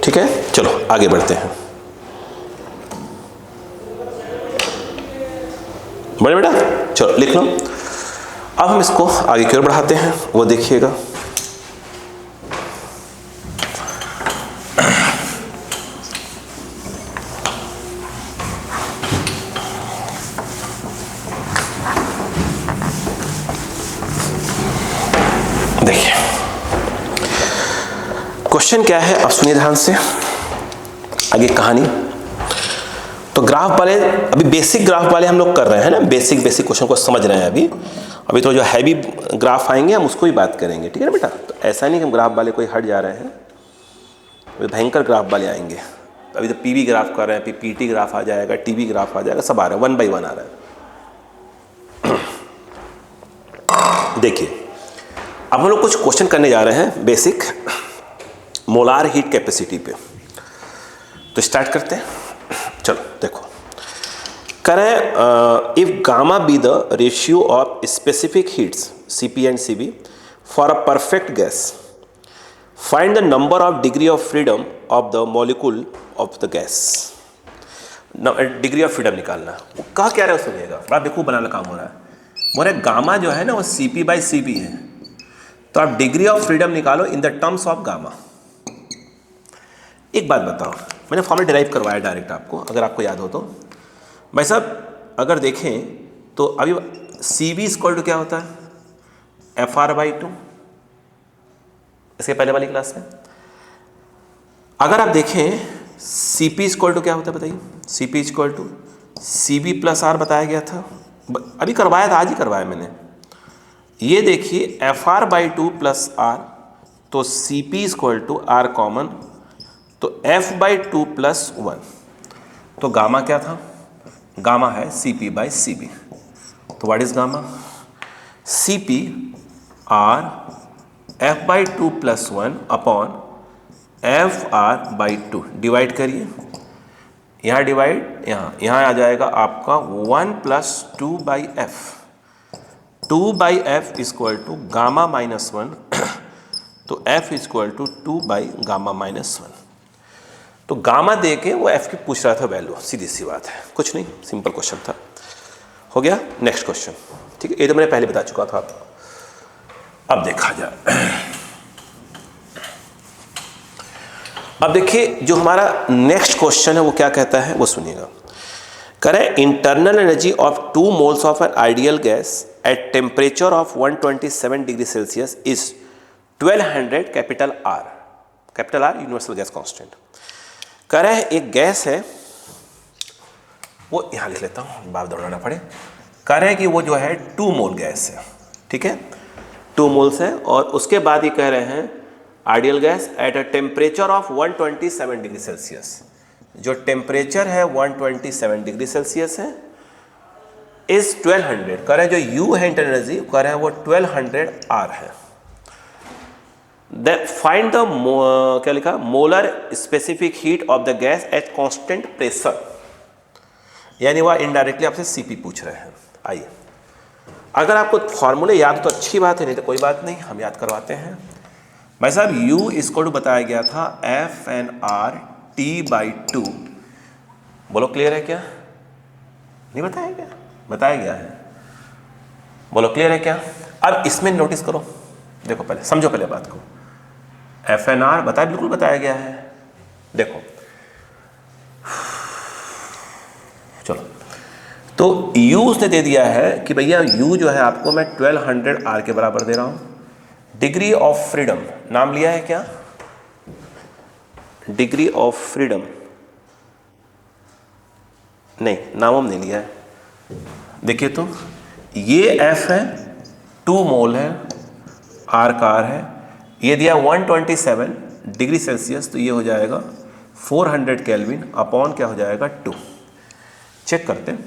ठीक है, चलो आगे बढ़ते हैं। बड़े बेटा चलो लिख लो। अब हम इसको आगे की ओर बढ़ाते हैं, वो देखिएगा। देखिए क्वेश्चन क्या है, अब सुनिए ध्यान से आगे कहानी। तो ग्राफ वाले, अभी बेसिक ग्राफ वाले हम लोग कर रहे हैं ना, बेसिक क्वेश्चन को समझ रहे हैं। अभी तो जो हैवी ग्राफ आएंगे हम उसको ही बात करेंगे। ठीक है ना बेटा, तो ऐसा नहीं कि हम ग्राफ वाले कोई हट जा रहे हैं, अभी भयंकर ग्राफ वाले आएंगे। अभी तो PV ग्राफ कर रहे हैं, फिर PT ग्राफ आ जाएगा, TV ग्राफ आ जाएगा, सब आ रहा है, 1 by 1 आ रहा है। देखिए अब हम लोग कुछ क्वेश्चन करने जा रहे हैं बेसिक मोलार हीट कैपेसिटी पे, तो स्टार्ट करते हैं। चलो देखो, करें if gamma be the ratio of specific heats CP and CB for a perfect gas, find the number of degree of freedom of the molecule of the gas. Degree of freedom निकालना, वो कहा क्या रहा है सुनिएगा, बड़ा बेवकूफ बनाना काम हो रहा है। बोले गामा जो है ना वो CP/CB है, तो आप डिग्री ऑफ फ्रीडम निकालो in the terms of gamma. एक बात बताओ, मैंने फॉर्मूला डिराइव करवाया डायरेक्ट आपको, अगर आपको याद हो तो। भाई साहब अगर देखें तो अभी CB इक्वल टू क्या होता है, FR/2, इसके पहले वाली क्लास में। अगर आप देखें CP इक्वल टू क्या होता है बताइए, CP equal to CB plus R बताया गया था, अभी करवाया था, आज ही करवाया मैंने। ये देखिए FR/2 प्लस R, तो CP equal to R common, तो F/2 प्लस 1, तो गामा क्या था, गामा है CP/CB। तो what is gamma, CP R F/2 plus 1 upon FR/2, divide करिए, यहाँ डिवाइड, यहाँ आ जाएगा आपका 1 plus 2/F, 2/F equal to gamma minus 1, तो F इक्वल टू 2/γ-1। तो गामा दे के वो F की पूछ रहा था वैल्यू, सीधी सी बात है, कुछ नहीं, सिंपल क्वेश्चन था। हो गया, नेक्स्ट क्वेश्चन। ठीक है, ये तो मैंने पहले बता चुका था आपको। अब देखा जाए, अब देखिए जो हमारा नेक्स्ट क्वेश्चन है वो क्या कहता है, वो सुनिएगा। करें internal energy of 2 moles of an ideal gas at temperature of 127 degree Celsius is 1200 capital R universal gas constant. कह रहे हैं एक गैस है, वो यहाँ लिख लेता हूँ, बार दौड़ाना पड़े। कह रहे हैं कि वो जो है 2 मोल गैस है, ठीक है, 2 मोल्स है, और उसके बाद ये कह रहे हैं ideal gas at a temperature of 127 degree Celsius, जो टेम्परेचर है 127 डिग्री सेल्सियस है, इज 1200। कह रहे हैं जो U है इंटरनल एनर्जी, कह रहे हैं वो 1200 R है। फाइंड द क्या लिखा, molar specific heat of the gas at constant pressure, यानी वह इनडायरेक्टली आपसे CP पूछ रहे हैं। आइए, अगर आपको फॉर्मूले याद तो अच्छी बात है, नहीं तो कोई बात नहीं, हम याद करवाते हैं। भाई साहब U इसको बताया गया था FnR T/2। बोलो क्लियर है क्या, नहीं बताया गया, बताया गया है, बोलो क्लियर है क्या। अब इसमें नोटिस करो, देखो पहले समझो पहले बात को, FnR बताया, बिल्कुल बताया गया है। देखो चलो, तो U उसने दे दिया है कि भैया U जो है आपको मैं 1200 R के बराबर दे रहा हूं। डिग्री ऑफ फ्रीडम नाम लिया है क्या, डिग्री ऑफ फ्रीडम नहीं, नाम हम नहीं लिया है। देखिए तो ये F है, 2 मोल है, R का R है, ये दिया 127 डिग्री सेल्सियस, तो ये हो जाएगा 400 केल्विन अपॉन क्या हो जाएगा 2। चेक करते हैं,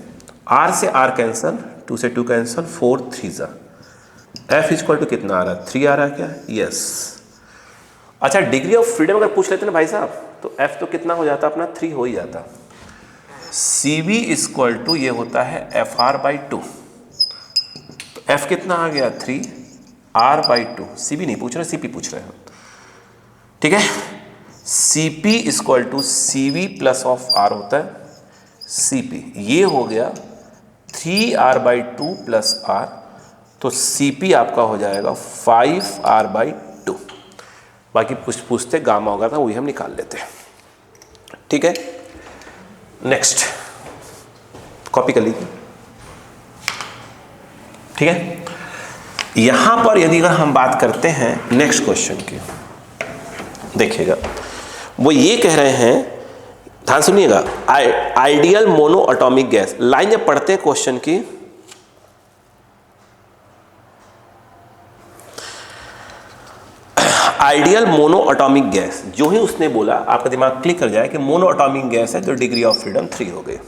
R से R कैंसल, 2 से 2 कैंसिल, 4 3 जा, एफ इक्वल टू कितना आ रहा है, 3 आ रहा है क्या, यस। अच्छा डिग्री ऑफ फ्रीडम अगर पूछ लेते ना भाई साहब, तो एफ तो कितना हो जाता अपना, 3 हो ही जाता। सी बी इक्वल टू ये होता है एफ आर बाई 2, तो एफ कितना आ गया 3 आर बाई 2, सी बी नहीं पूछ रहे, सी पी पूछ रहे हैं, ठीक है। C P equal to C V plus of R होता है सी पी, ये हो गया 3 आर बाई 2 प्लस आर, तो सी पी आपका हो जाएगा 5 आर बाई 2। बाकी कुछ पूछते गामा होगा था, वही हम निकाल लेते हैं, ठीक है। नेक्स्ट कॉपी कर लीजिए, ठीक है। यहां पर यदि अगर हम बात करते हैं नेक्स्ट क्वेश्चन की, देखिएगा वो ये कह रहे हैं, ध्यान सुनिएगा, ideal mono atomic gas, line जब पढ़ते हैं क्वेश्चन की, आइडियल मोनो एटॉमिक गैस, जो ही उसने बोला आपका दिमाग क्लिक कर जाए कि मोनो एटॉमिक गैस है तो डिग्री ऑफ फ्रीडम 3 हो गई।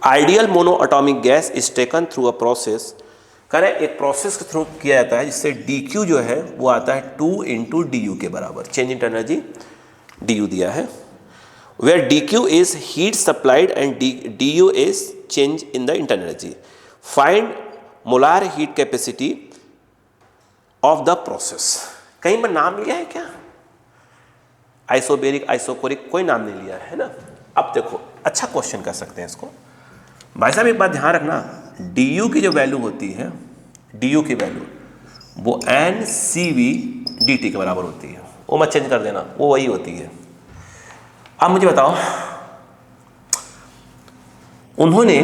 Ideal mono atomic gas is taken through a process, करें एक प्रोसेस के थ्रू किया जाता है जिससे dq जो है वो आता है 2 इंटू du के बराबर, चेंज इन एनर्जी du दिया है, where dq is heat supplied and du is change in the internal energy, find molar heat capacity of the process. कहीं पर नाम लिया है क्या, आइसोबेरिक आइसोकोरिक, कोई नाम नहीं लिया है ना। अब देखो अच्छा क्वेश्चन कर सकते हैं इसको, भाई साहब एक बात ध्यान रखना, du की जो वैल्यू होती है, du की वैल्यू वो NCV dt के बराबर होती है, वो मत चेंज कर देना, वो वही होती है। अब मुझे बताओ, उन्होंने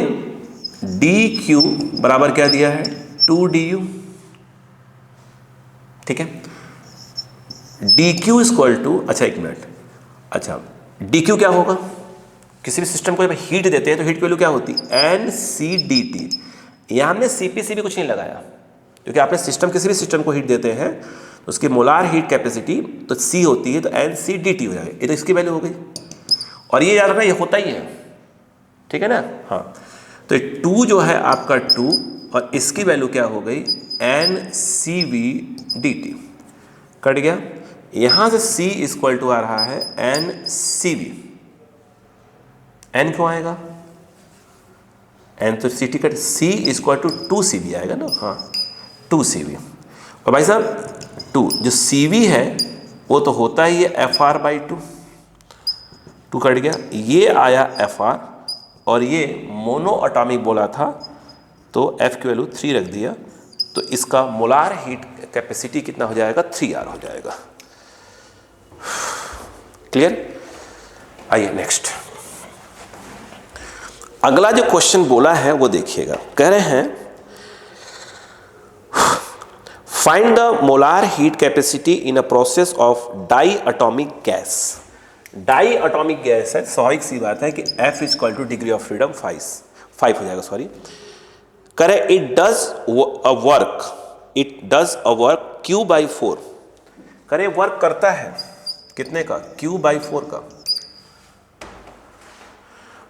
dq बराबर क्या दिया है, 2du, ठीक है। dq इक्वल टू, अच्छा एक मिनट, अच्छा dq क्या होगा, किसी भी सिस्टम को जब हीट देते हैं तो हीट की वैल्यू क्या होती है, NCDT। यहाँ हमने CPC भी कुछ नहीं लगाया, क्योंकि आपने सिस्टम, किसी भी सिस्टम को हीट देते हैं तो उसकी मोलार हीट कैपेसिटी तो C होती है, तो NCDT हो जाएगा, ये तो इसकी वैल्यू हो गई। और ये याद रखना ये होता ही है, ठीक है ना, हाँ। तो 2 जो है आपका 2 और इसकी वैल्यू क्या हो गई, NCVDT, कट गया। यहाँ से C इक्वल टू आ रहा है NCV, n क्यों आएगा, n तो ct cut, c equal to 2cv आएगा ना, हाँ 2cv। और भाई साहब 2 जो cv है वो तो होता ही है fr बाई 2, 2 कट गया, ये आया fr और ये मोनो एटॉमिक बोला था तो f की वैल्यू 3 रख दिया, तो इसका मोलार हीट कैपेसिटी कितना हो जाएगा, 3R हो जाएगा। क्लियर, आइए नेक्स्ट। अगला जो क्वेश्चन बोला है वो देखिएगा, कह रहे हैं find the molar heat capacity in a process of diatomic gas. Diatomic gas है, स्वाभाविक सी बात है कि F equal to degree of freedom 5 हो जाएगा, सॉरी। करें it does a work Q by 4, करें वर्क करता है कितने का, Q बाई 4 का।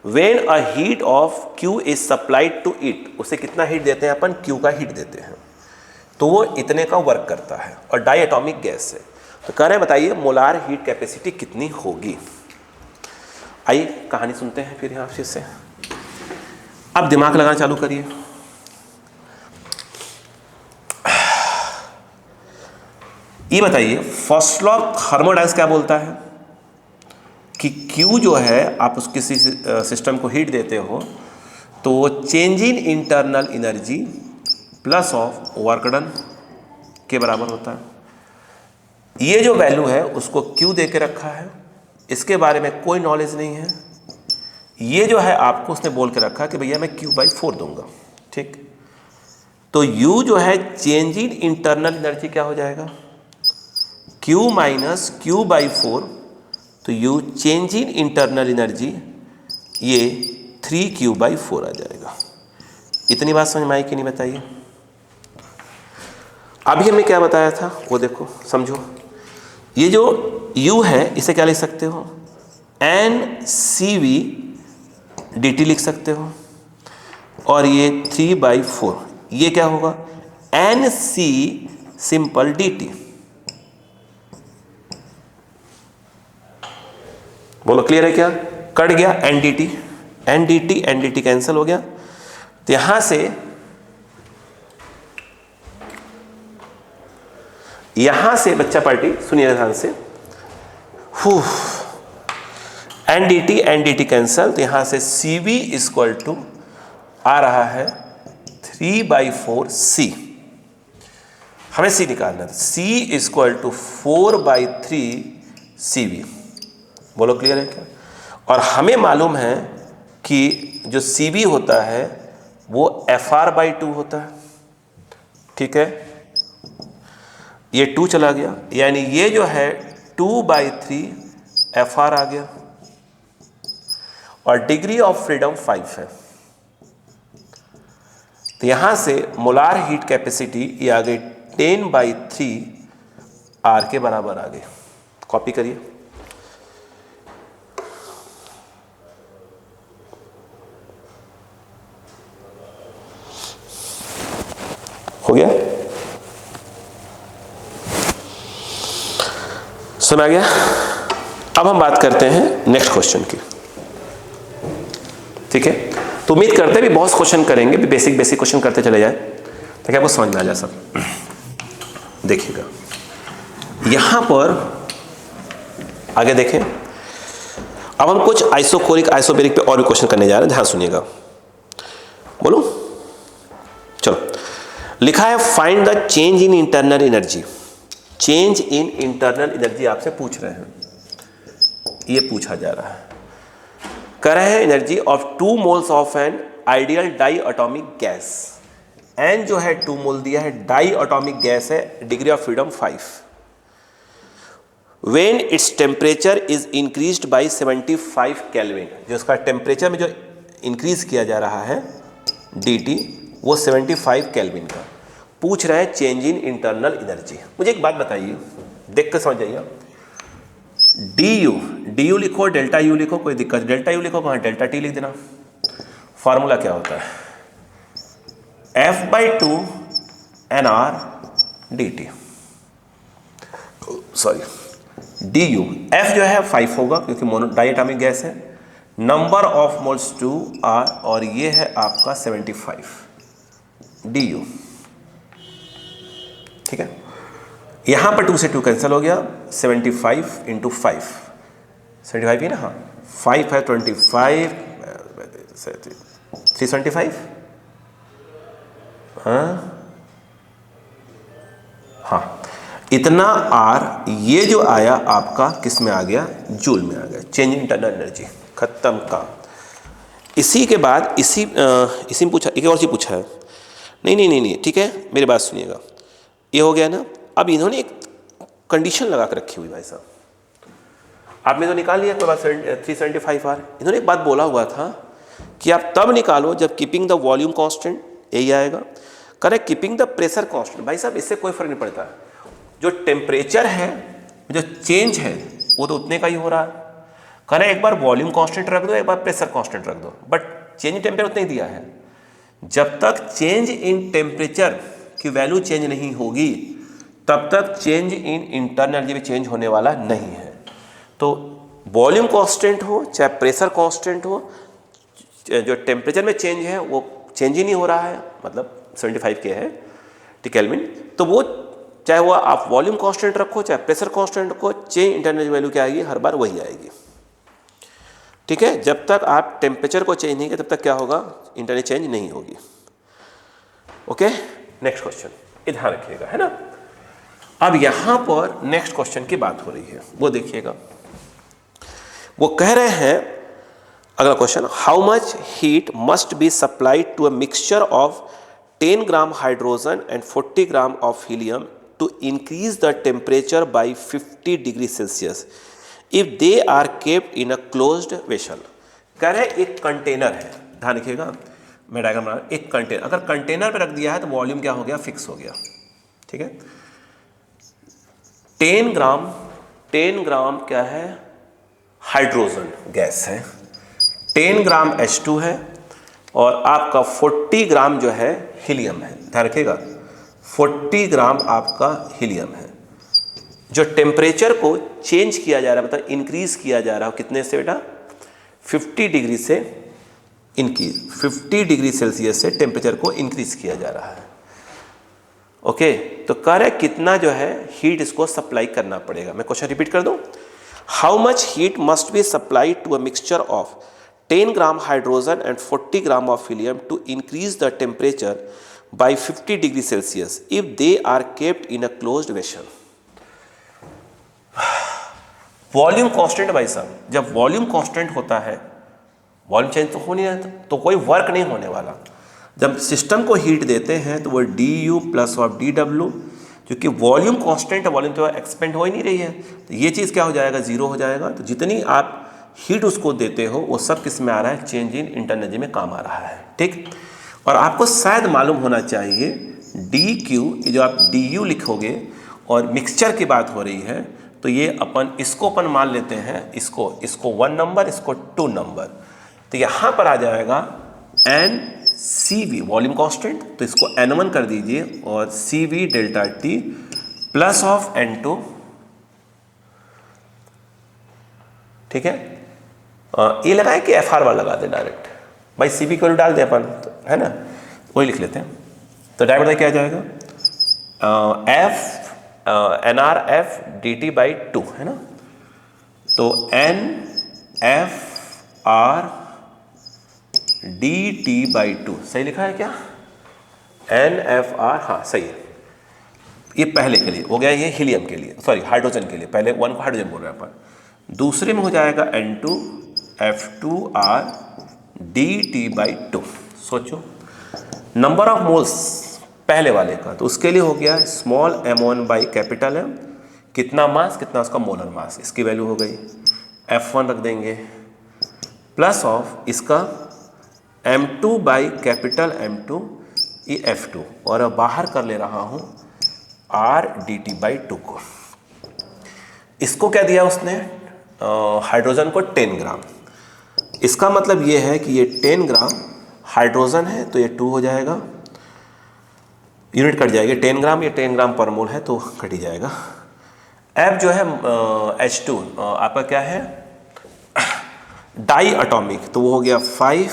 When a heat of Q is supplied to it, उसे कितना हीट देते हैं अपन, Q का हीट देते हैं, तो वो इतने का वर्क करता है और डाई एटॉमिक गैस है। तो कह रहे हैं बताइए मोलार हीट कैपेसिटी कितनी होगी। आइए कहानी सुनते हैं फिर यहाँ फिर से, अब दिमाग लगाना चालू करिए। ये बताइए फर्स्ट लॉ थर्मोडाइनमिक्स क्या बोलता है कि Q जो है, आप उस किसी सिस्टम को हीट देते हो तो वो change in internal energy plus of work done के बराबर होता है। ये जो वैल्यू है उसको Q दे के रखा है, इसके बारे में कोई नॉलेज नहीं है। ये जो है आपको उसने बोल के रखा कि भैया मैं Q बाई 4 दूंगा, ठीक। तो U जो है चेंज इन इंटरनल एनर्जी क्या हो जाएगा, Q माइनस Q बाई 4, तो U change in internal energy ये 3Q बाई 4 आ जाएगा। इतनी बात समझ में आई कि नहीं बताइए। अभी हमने क्या बताया था वो देखो समझो, ये जो U है इसे क्या लिख सकते हो, NCV dt लिख सकते हो। और ये 3/4, ये क्या होगा NC सिंपल dt। बोलो क्लियर है क्या? कट गया NDT, NDT NDT कैंसिल हो गया। तो यहां से बच्चा पार्टी सुनिए ध्यान से, NDT NDT कैंसल, तो यहां से CV इक्वल टू आ रहा है 3/4 C। हमें C निकालना है, C इक्वल टू 4/3 CV। बोलो क्लियर है क्या? और हमें मालूम है कि जो CV होता है वो FR/2 होता है, ठीक है। ये 2 चला गया, यानी ये जो है 2/3 FR आ गया, और डिग्री ऑफ फ्रीडम 5 है। तो यहां से मोलार हीट कैपेसिटी ये आ गई 10/3 R के बराबर आ गई। कॉपी करिए, हो गया, समझ आ गया। अब हम बात करते हैं नेक्स्ट क्वेश्चन की, ठीक है। तो उम्मीद करते हैं भी बहुत क्वेश्चन करेंगे, भी बेसिक क्वेश्चन करते चले जाए ताकि आपको समझ में आ जाए सब। देखिएगा यहां पर आगे देखें, अब हम कुछ आइसोकोरिक आइसोबेरिक पे और भी क्वेश्चन करने जा रहे हैं, ध्यान सुनिएगा। बोलो, चलो। लिखा है find the change in internal energy. Change in internal energy आपसे पूछ रहे हैं, ये पूछा जा रहा है। कह रहे हैं energy of 2 moles of an ideal diatomic gas. N जो है 2 मोल दिया है, डाई एटॉमिक गैस है, degree of freedom 5। When its temperature is increased by 75 kelvin, जो इसका टेम्परेचर में जो इंक्रीज किया जा रहा है dt, वो 75 केल्विन का। पूछ रहे हैं चेंज इन इंटरनल एनर्जी। मुझे एक बात बताइए, देख कर समझ जाइए। डी यू लिखो, डेल्टा यू लिखो, कोई दिक्कत, डेल्टा यू लिखो, कहाँ डेल्टा टी लिख देना। फॉर्मूला क्या होता है? F/2 NR dt, sorry du। F जो है 5 होगा क्योंकि मोनो डाई एटॉमिक गैस है, नंबर ऑफ मोल्स 2 R, और ये है आपका 75 du, ठीक है। यहां पर 2 से 2 कैंसिल हो गया, 75 × 5, 75 ही ना, हाँ 5 है 25, 375, हाँ इतना R, ये जो आया आपका किस में आ गया? जूल में आ गया। चेंज इन इंटरनल एनर्जी, खत्म काम। इसी के बाद इसी में पूछा, एक और चीज पूछा है, नहीं, ठीक है, मेरी बात सुनिएगा। ये हो गया ना। अब इन्होंने एक कंडीशन लगा कर रखी हुई, भाई साहब आपने तो निकाल लिया कोई बात 375 R। इन्होंने एक बात बोला हुआ था कि आप तब निकालो जब कीपिंग द वॉल्यूम कांस्टेंट, यही आएगा। Correct, keeping the pressure constant. भाई साहब इससे कोई फर्क नहीं पड़ता, जो टेम्परेचर है, जो चेंज है वो तो उतने का ही हो रहा है। करें एक बार वॉल्यूम कांस्टेंट रख दो, एक बार प्रेशर कांस्टेंट रख दो, बट चेंज इन टेम्परेचर उतना ही दिया है। जब तक चेंज इन टेम्परेचर की वैल्यू चेंज नहीं होगी तब तक चेंज इन इंटरनल एनर्जी भी चेंज होने वाला नहीं है। तो वॉल्यूम कांस्टेंट हो चाहे प्रेशर कांस्टेंट हो, जो टेम्परेचर में चेंज है वो चेंज ही नहीं हो रहा है, मतलब 75 के है केल्विन, तो वो चाहे वो आप वॉल्यूम कांस्टेंट रखो चाहे प्रेशर कांस्टेंट रखो, चेंज इंटरनल वैल्यू क्या आएगी? हर बार वही आएगी, ठीक है। जब तक आप टेम्परेचर को चेंज नहीं किया तब तक क्या होगा? इंटरनल चेंज नहीं होगी। ओके, नेक्स्ट क्वेश्चन, ये ध्यान रखिएगा, है ना। अब यहां पर नेक्स्ट क्वेश्चन की बात हो रही है, वो देखिएगा। वो कह रहे हैं, अगला question, how much heat must be supplied to a mixture of 10 gram hydrogen and 40 gram of helium to increase the temperature by 50 degree celsius if they are kept in a closed vessel. कह रहे एक कंटेनर है, ध्यान रखिएगा, मैं डायग्राम बना, एक कंटेनर, अगर कंटेनर पे रख दिया है तो वॉल्यूम क्या हो गया? फिक्स हो गया, ठीक है। 10 ग्राम क्या है? हाइड्रोजन गैस है, 10 ग्राम H2 है, और आपका 40 ग्राम जो है हीलियम है। ध्यान रखिएगा 40 ग्राम आपका हीलियम है। जो टेम्परेचर को चेंज किया जा रहा है, मतलब इंक्रीज किया जा रहा है, कितने से बेटा 50 डिग्री से इंक्रीज, 50 डिग्री सेल्सियस से टेम्परेचर को इंक्रीज किया जा रहा है। ओके, तो कह रहे कितना जो है हीट इसको सप्लाई करना पड़ेगा। मैं क्वेश्चन रिपीट कर दूं, how much heat must be supplied to a mixture of 10 gram hydrogen and 40 gram of helium to increase the temperature by 50 degree celsius if they are kept in a closed vessel. Volume constant भाई साहब, जब वॉल्यूम कांस्टेंट होता है, वॉल्यूम चेंज तो हो नहीं रहा, तो कोई वर्क नहीं होने वाला। जब सिस्टम को हीट देते हैं तो वो D you plus of D W, क्योंकि वॉल्यूम कांस्टेंट है, वॉल्यूम तो एक्सपेंड हो ही नहीं रही है, तो ये चीज़ क्या हो जाएगा, जीरो हो जाएगा। तो जितनी आप हीट उसको देते हो वो सब किस में आ रहा है, चेंज इन इंटरनल एनर्जी में काम आ रहा है। ठीक, और आपको शायद मालूम होना चाहिए डी क्यू, जो आप डी यू लिखोगे और मिक्सचर की बात हो रही है, तो ये इसको अपन मान लेते हैं, इसको 1 नंबर, इसको 2 नंबर, तो यहाँ पर आ जाएगा N C V volume constant, तो इसको N1 कर दीजिए और C V delta T plus of N2। ठीक है, ये लगाए कि FR वाला लगा दे डायरेक्ट, भाई सी वी को डाल दे अपन, तो है ना, वही लिख लेते हैं। तो डायरेक्ट क्या आ जाएगा, F NR F dt by 2, है ना, तो N F R dt by 2 सही लिखा है क्या, N F R, हाँ सही है। ये पहले के लिए हो गया, ये हीलियम के लिए, सॉरी हाइड्रोजन के लिए, पहले 1 को हाइड्रोजन बोल रहे हैं अपन। दूसरे में हो जाएगा N2 F2R dt बाई 2। सोचो नंबर ऑफ मोल्स पहले वाले का, तो उसके लिए हो गया small m1 by capital M, कितना मास, कितना उसका मोलर मास, इसकी वैल्यू हो गई, F1 रख देंगे प्लस ऑफ इसका M2 बाई कैपिटल M2 ये F2, और अब बाहर कर ले रहा हूँ R dt बाई 2 को। इसको क्या दिया उसने, हाइड्रोजन को 10 ग्राम, इसका मतलब ये है कि ये 10 ग्राम हाइड्रोजन है, तो ये 2 हो जाएगा, यूनिट कट जाएगी, 10 ग्राम, ये 10 ग्राम पर मोल है तो कट ही जाएगा। F जो है H2 आपका क्या है, डाई एटॉमिक, तो वो हो गया 5,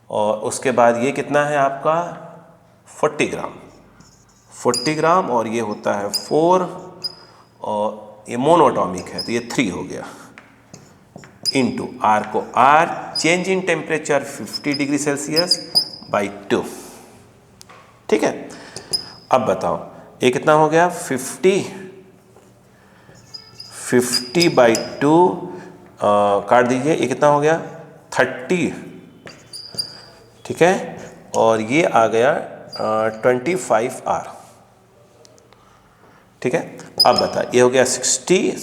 और उसके बाद ये कितना है आपका 40 ग्राम, 40 ग्राम, और ये होता है 4, और ये मोनोटॉमिक है तो ये 3 हो गया, इनटू R को R change in temperature 50 degree Celsius by 2। ठीक है, अब बताओ ये कितना हो गया, 50 बाई 2 काट दीजिए, ये कितना हो गया 30। ठीक है, और ये आ गया 25 R। ठीक है, अब बता, ये हो गया 60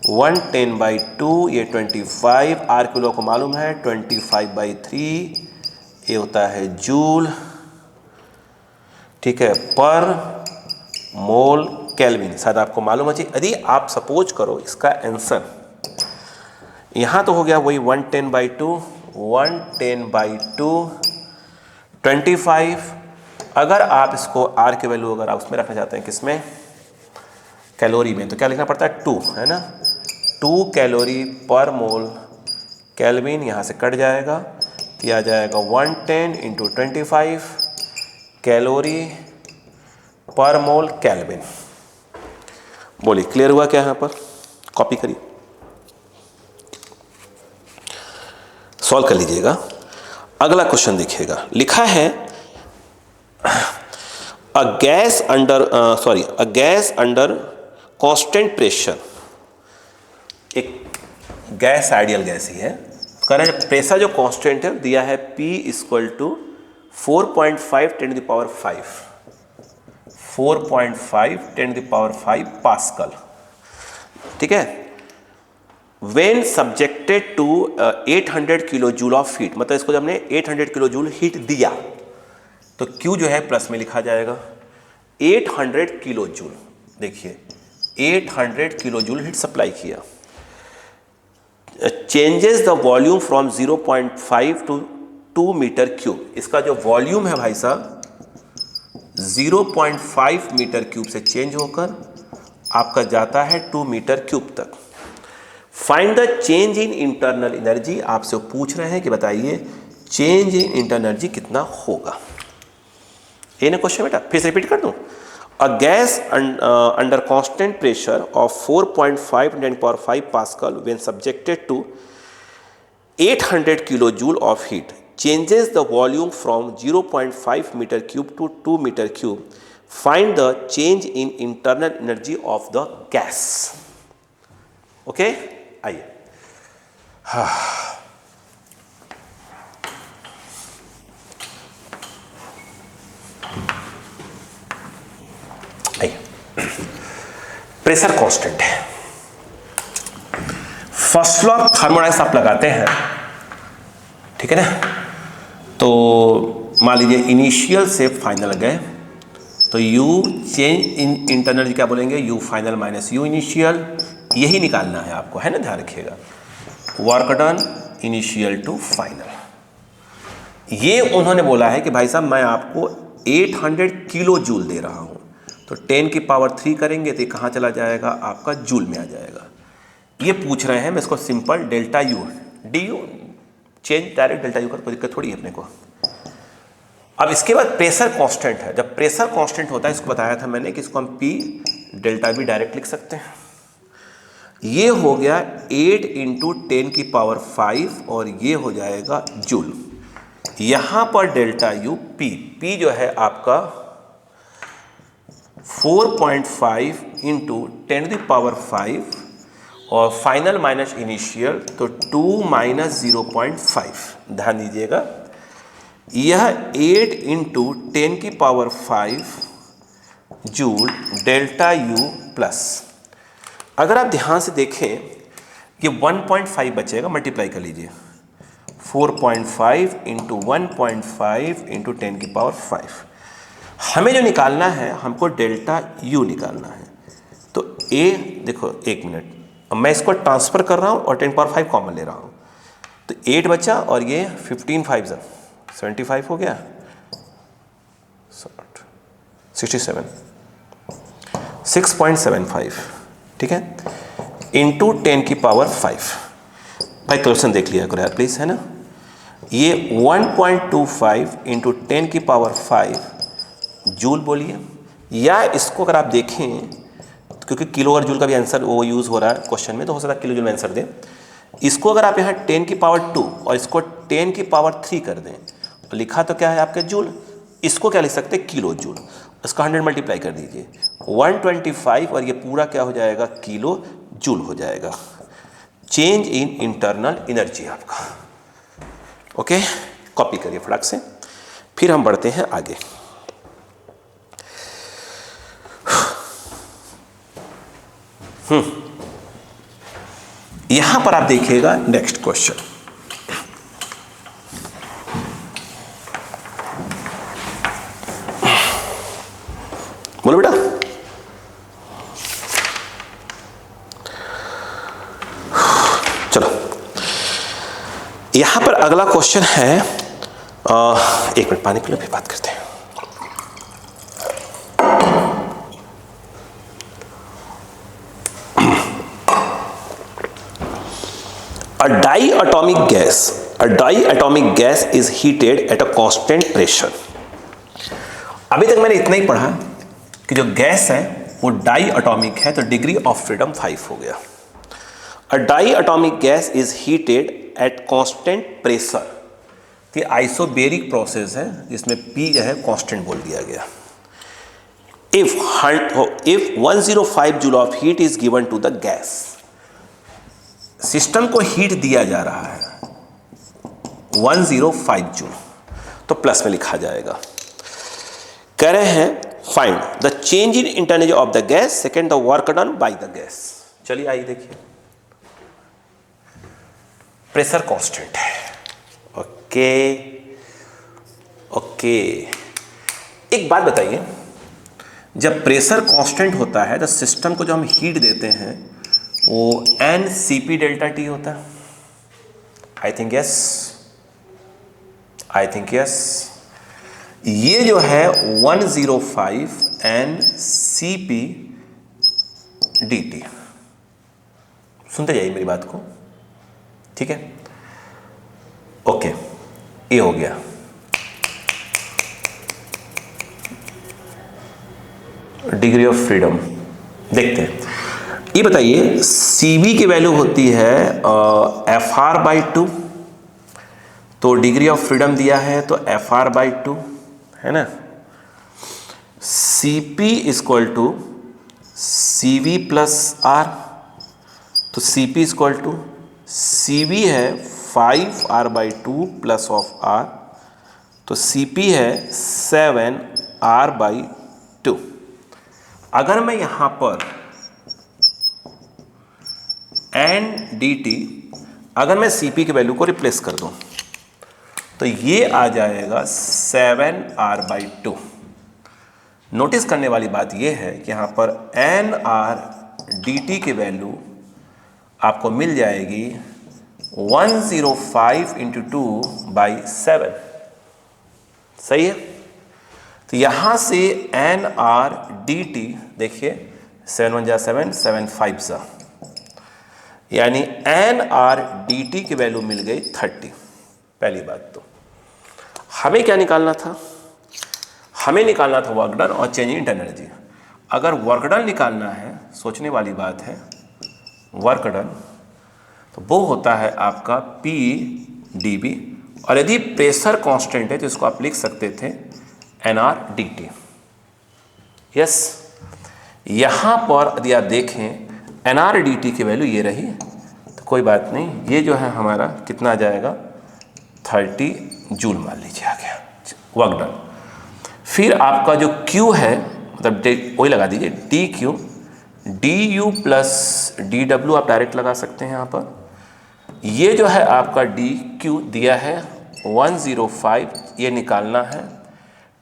110 बाई 2, ये 25 R किलो को मालूम है, 25 बाई 3 ये होता है जूल। ठीक है, पर मोल केल्विन, शायद आपको मालूम है। यदि आप सपोज करो इसका आंसर यहाँ तो हो गया वही 110 बाई 2, 110 बाई 2 25, अगर आप इसको R की वैल्यू अगर आप उसमें रखना चाहते हैं, किसमें, कैलोरी में, तो क्या लिखना पड़ता है 2, है ना, 2 कैलोरी पर मोल केल्विन, यहाँ से कट जाएगा, तो आ जाएगा 110 इंटू 25 कैलोरी पर मोल केल्विन। बोलिए क्लियर हुआ क्या, यहाँ पर कॉपी करिए, सॉल्व कर लीजिएगा। अगला क्वेश्चन देखिएगा, लिखा है अ गैस अंडर कांस्टेंट प्रेशर, एक गैस आइडियल गैस ही है, कह रहे हैं प्रेशर जो कांस्टेंट है दिया है P equal to 4.5 10 to the power 5, 4.5 10 to the power 5 pascal. ठीक है, when subjected to 800 kilo joule of heat, मतलब इसको जब हमने 800 किलो जूल हीट दिया तो Q जो है प्लस में लिखा जाएगा, 800 किलो जूल, देखिए 800 किलो जूल हीट सप्लाई किया, changes the volume from 0.5 to 2 metre cube. इसका जो वॉल्यूम है भाई साहब 0.5 मीटर क्यूब से चेंज होकर आपका जाता है 2 मीटर क्यूब तक। Find the change in internal energy. आपसे पूछ रहे हैं कि बताइए चेंज इन इंटरनल एनर्जी कितना होगा। ये ना क्वेश्चन बेटा, फिर से रिपीट कर दूं। A gas under constant pressure of 4.5 × 10⁵ pascal when subjected to 800 kilo joule of heat changes the volume from 0.5 meter cube to 2 meter cube. Find the change in internal energy of the gas. Okay? आइए प्रेशर कांस्टेंट है। फर्स्ट लॉ ऑफ थर्मोडायनेमिक्स आप लगाते हैं, ठीक है ना। तो मान लीजिए इनिशियल से फाइनल गए तो यू चेंज इन इंटरनल क्या बोलेंगे, U final minus U initial, यही निकालना है आपको, है ना, ध्यान रखिएगा। Work done initial to final. ये उन्होंने बोला है कि भाई साहब मैं आपको 800 किलो जूल दे रहा हूं, तो 10 की पावर 3 करेंगे तो कहाँ चला जाएगा, आपका जूल में आ जाएगा। ये पूछ रहे हैं, मैं इसको simple delta U D you change direct delta U कर, कोई दिक्कत थोड़ी है अपने को। अब इसके बाद प्रेशर कांस्टेंट है। जब प्रेशर कांस्टेंट होता है, इसको बताया था मैंने कि इसको हम पी डेल्टा भी डायरेक्ट लिख सकते हैं। ये हो गया 8 × 10 की पावर 5 और ये हो जाएगा जूल। यहां पर डेल्टा यू पी, पी जो है आपका 4.5 × 10 की पावर 5 और फाइनल माइनस इनिशियल तो 2 - 0.5। ध्यान दीजिएगा, यह 8 × 10 की power 5 joule delta U plus. अगर आप ध्यान से देखें ये 1.5 बचेगा, मल्टीप्लाई कर लीजिए 4.5 × 1.5 × 10 की पावर 5। हमें जो निकालना है, हमको डेल्टा यू निकालना है। तो ए देखो, एक मिनट, मैं इसको ट्रांसफर कर रहा हूं और 10 पावर 5 कॉमन ले रहा हूं, तो 8 बचा और ये 15 5 75 हो गया, 67 6.75, ठीक है, इंटू 10 की पावर 5। भाई क्वेश्चन देख लिया करो यार प्लीज, है ना। ये 1.25 × 10 की पावर 5 जूल बोलिए, या इसको अगर आप देखें, क्योंकि किलो और जूल का भी आंसर वो यूज़ हो रहा है क्वेश्चन में, तो हो सकता है किलो जूल में आंसर दें। इसको अगर आप यहाँ 10 की पावर 2 और इसको 10 की पावर 3 कर दें, तो लिखा तो क्या है आपके जूल, इसको क्या लिख सकते हैं, किलो जूल। इसका 100 मल्टीप्लाई कर दीजिए 125 और ये पूरा क्या हो जाएगा, किलो जूल हो जाएगा। चेंज इन इंटरनल एनर्जी आपका। ओके, कॉपी करिए फटाक से, फिर हम बढ़ते हैं आगे। यहां पर आप देखिएगा नेक्स्ट क्वेश्चन। बोलो बेटा। चलो, यहां पर अगला क्वेश्चन है, एक मिनट पानी के लिए भी बात करते हैं। A diatomic gas is heated at a constant pressure. अभी तक मैंने इतना ही पढ़ा कि जो गैस है वो डाई एटॉमिक है, तो डिग्री ऑफ फ्रीडम 5 हो गया। A diatomic gas is heated at constant pressure। ये आइसोबेरिक प्रोसेस है जिसमें P जो है कांस्टेंट बोल दिया गया। If 105 joule of heat is given to the gas, system को हीट दिया जा रहा है 105 जूल, तो प्लस में लिखा जाएगा। कह रहे हैं find the change in internal of the gas, second the work done by the gas. चलिए आइए देखिए, प्रेशर कांस्टेंट है। ओके ओके, एक बात बताइए, जब प्रेशर कांस्टेंट होता है तो सिस्टम को जो हम हीट देते हैं वो NCP डेल्टा T होता है। I think yes. ये जो है 105 एन CP dt, सुनते जाइए मेरी बात को, ठीक है। ओके, ये हो गया। डिग्री ऑफ फ्रीडम देखते हैं। ये बताइए CV की वैल्यू होती है FR/2, तो डिग्री ऑफ फ्रीडम दिया है तो FR/2 है ना। CP equal to CV plus R, तो CP इक्वल टू CV है 5R/2 प्लस ऑफ R, तो CP है 7R/2। अगर मैं यहां पर n dt, अगर मैं CP की वैल्यू को रिप्लेस कर दूं तो ये आ जाएगा 7R/2। नोटिस करने वाली बात ये है कि यहां पर nR dt की वैल्यू आपको मिल जाएगी 105 × 2/7, सही है। तो यहां से nR dt देखिए 7 1 7 7 5 सा, यानी nR dt की वैल्यू मिल गई 30। पहली बात तो हमें क्या निकालना था, हमें निकालना था वर्क डन और चेंज इन इंटरनल एनर्जी। अगर वर्क डन निकालना है, सोचने वाली बात है, वर्क डन तो वो होता है आपका P dB, और यदि प्रेशर कांस्टेंट है तो इसको आप लिख सकते थे nR dt। यस, यहाँ पर यदि आप देखें nR dt की वैल्यू ये रही, तो कोई बात नहीं, ये जो है हमारा कितना आ जाएगा 30 जूल मान लीजिए आ गया वर्क डन। फिर आपका जो Q है, मतलब वही लगा दीजिए dQ, du प्लस dw आप डायरेक्ट लगा सकते हैं यहाँ पर। ये जो है आपका dQ दिया है 105, ये निकालना है,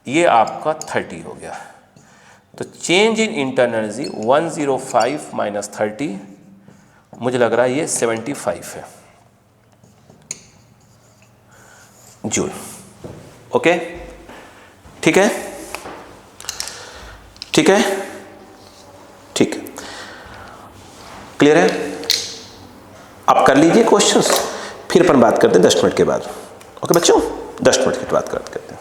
ये आपका 30 हो गया। तो change in internal energy 105 minus 30, मुझे लग रहा है ये 75 है जूल। ओके, ठीक है, ठीक है, ठीक है, क्लियर है। आप कर लीजिए क्वेश्चंस, फिर अपन बात करते हैं 10 मिनट के बाद। ओके बच्चों, 10 मिनट की बात करते हैं।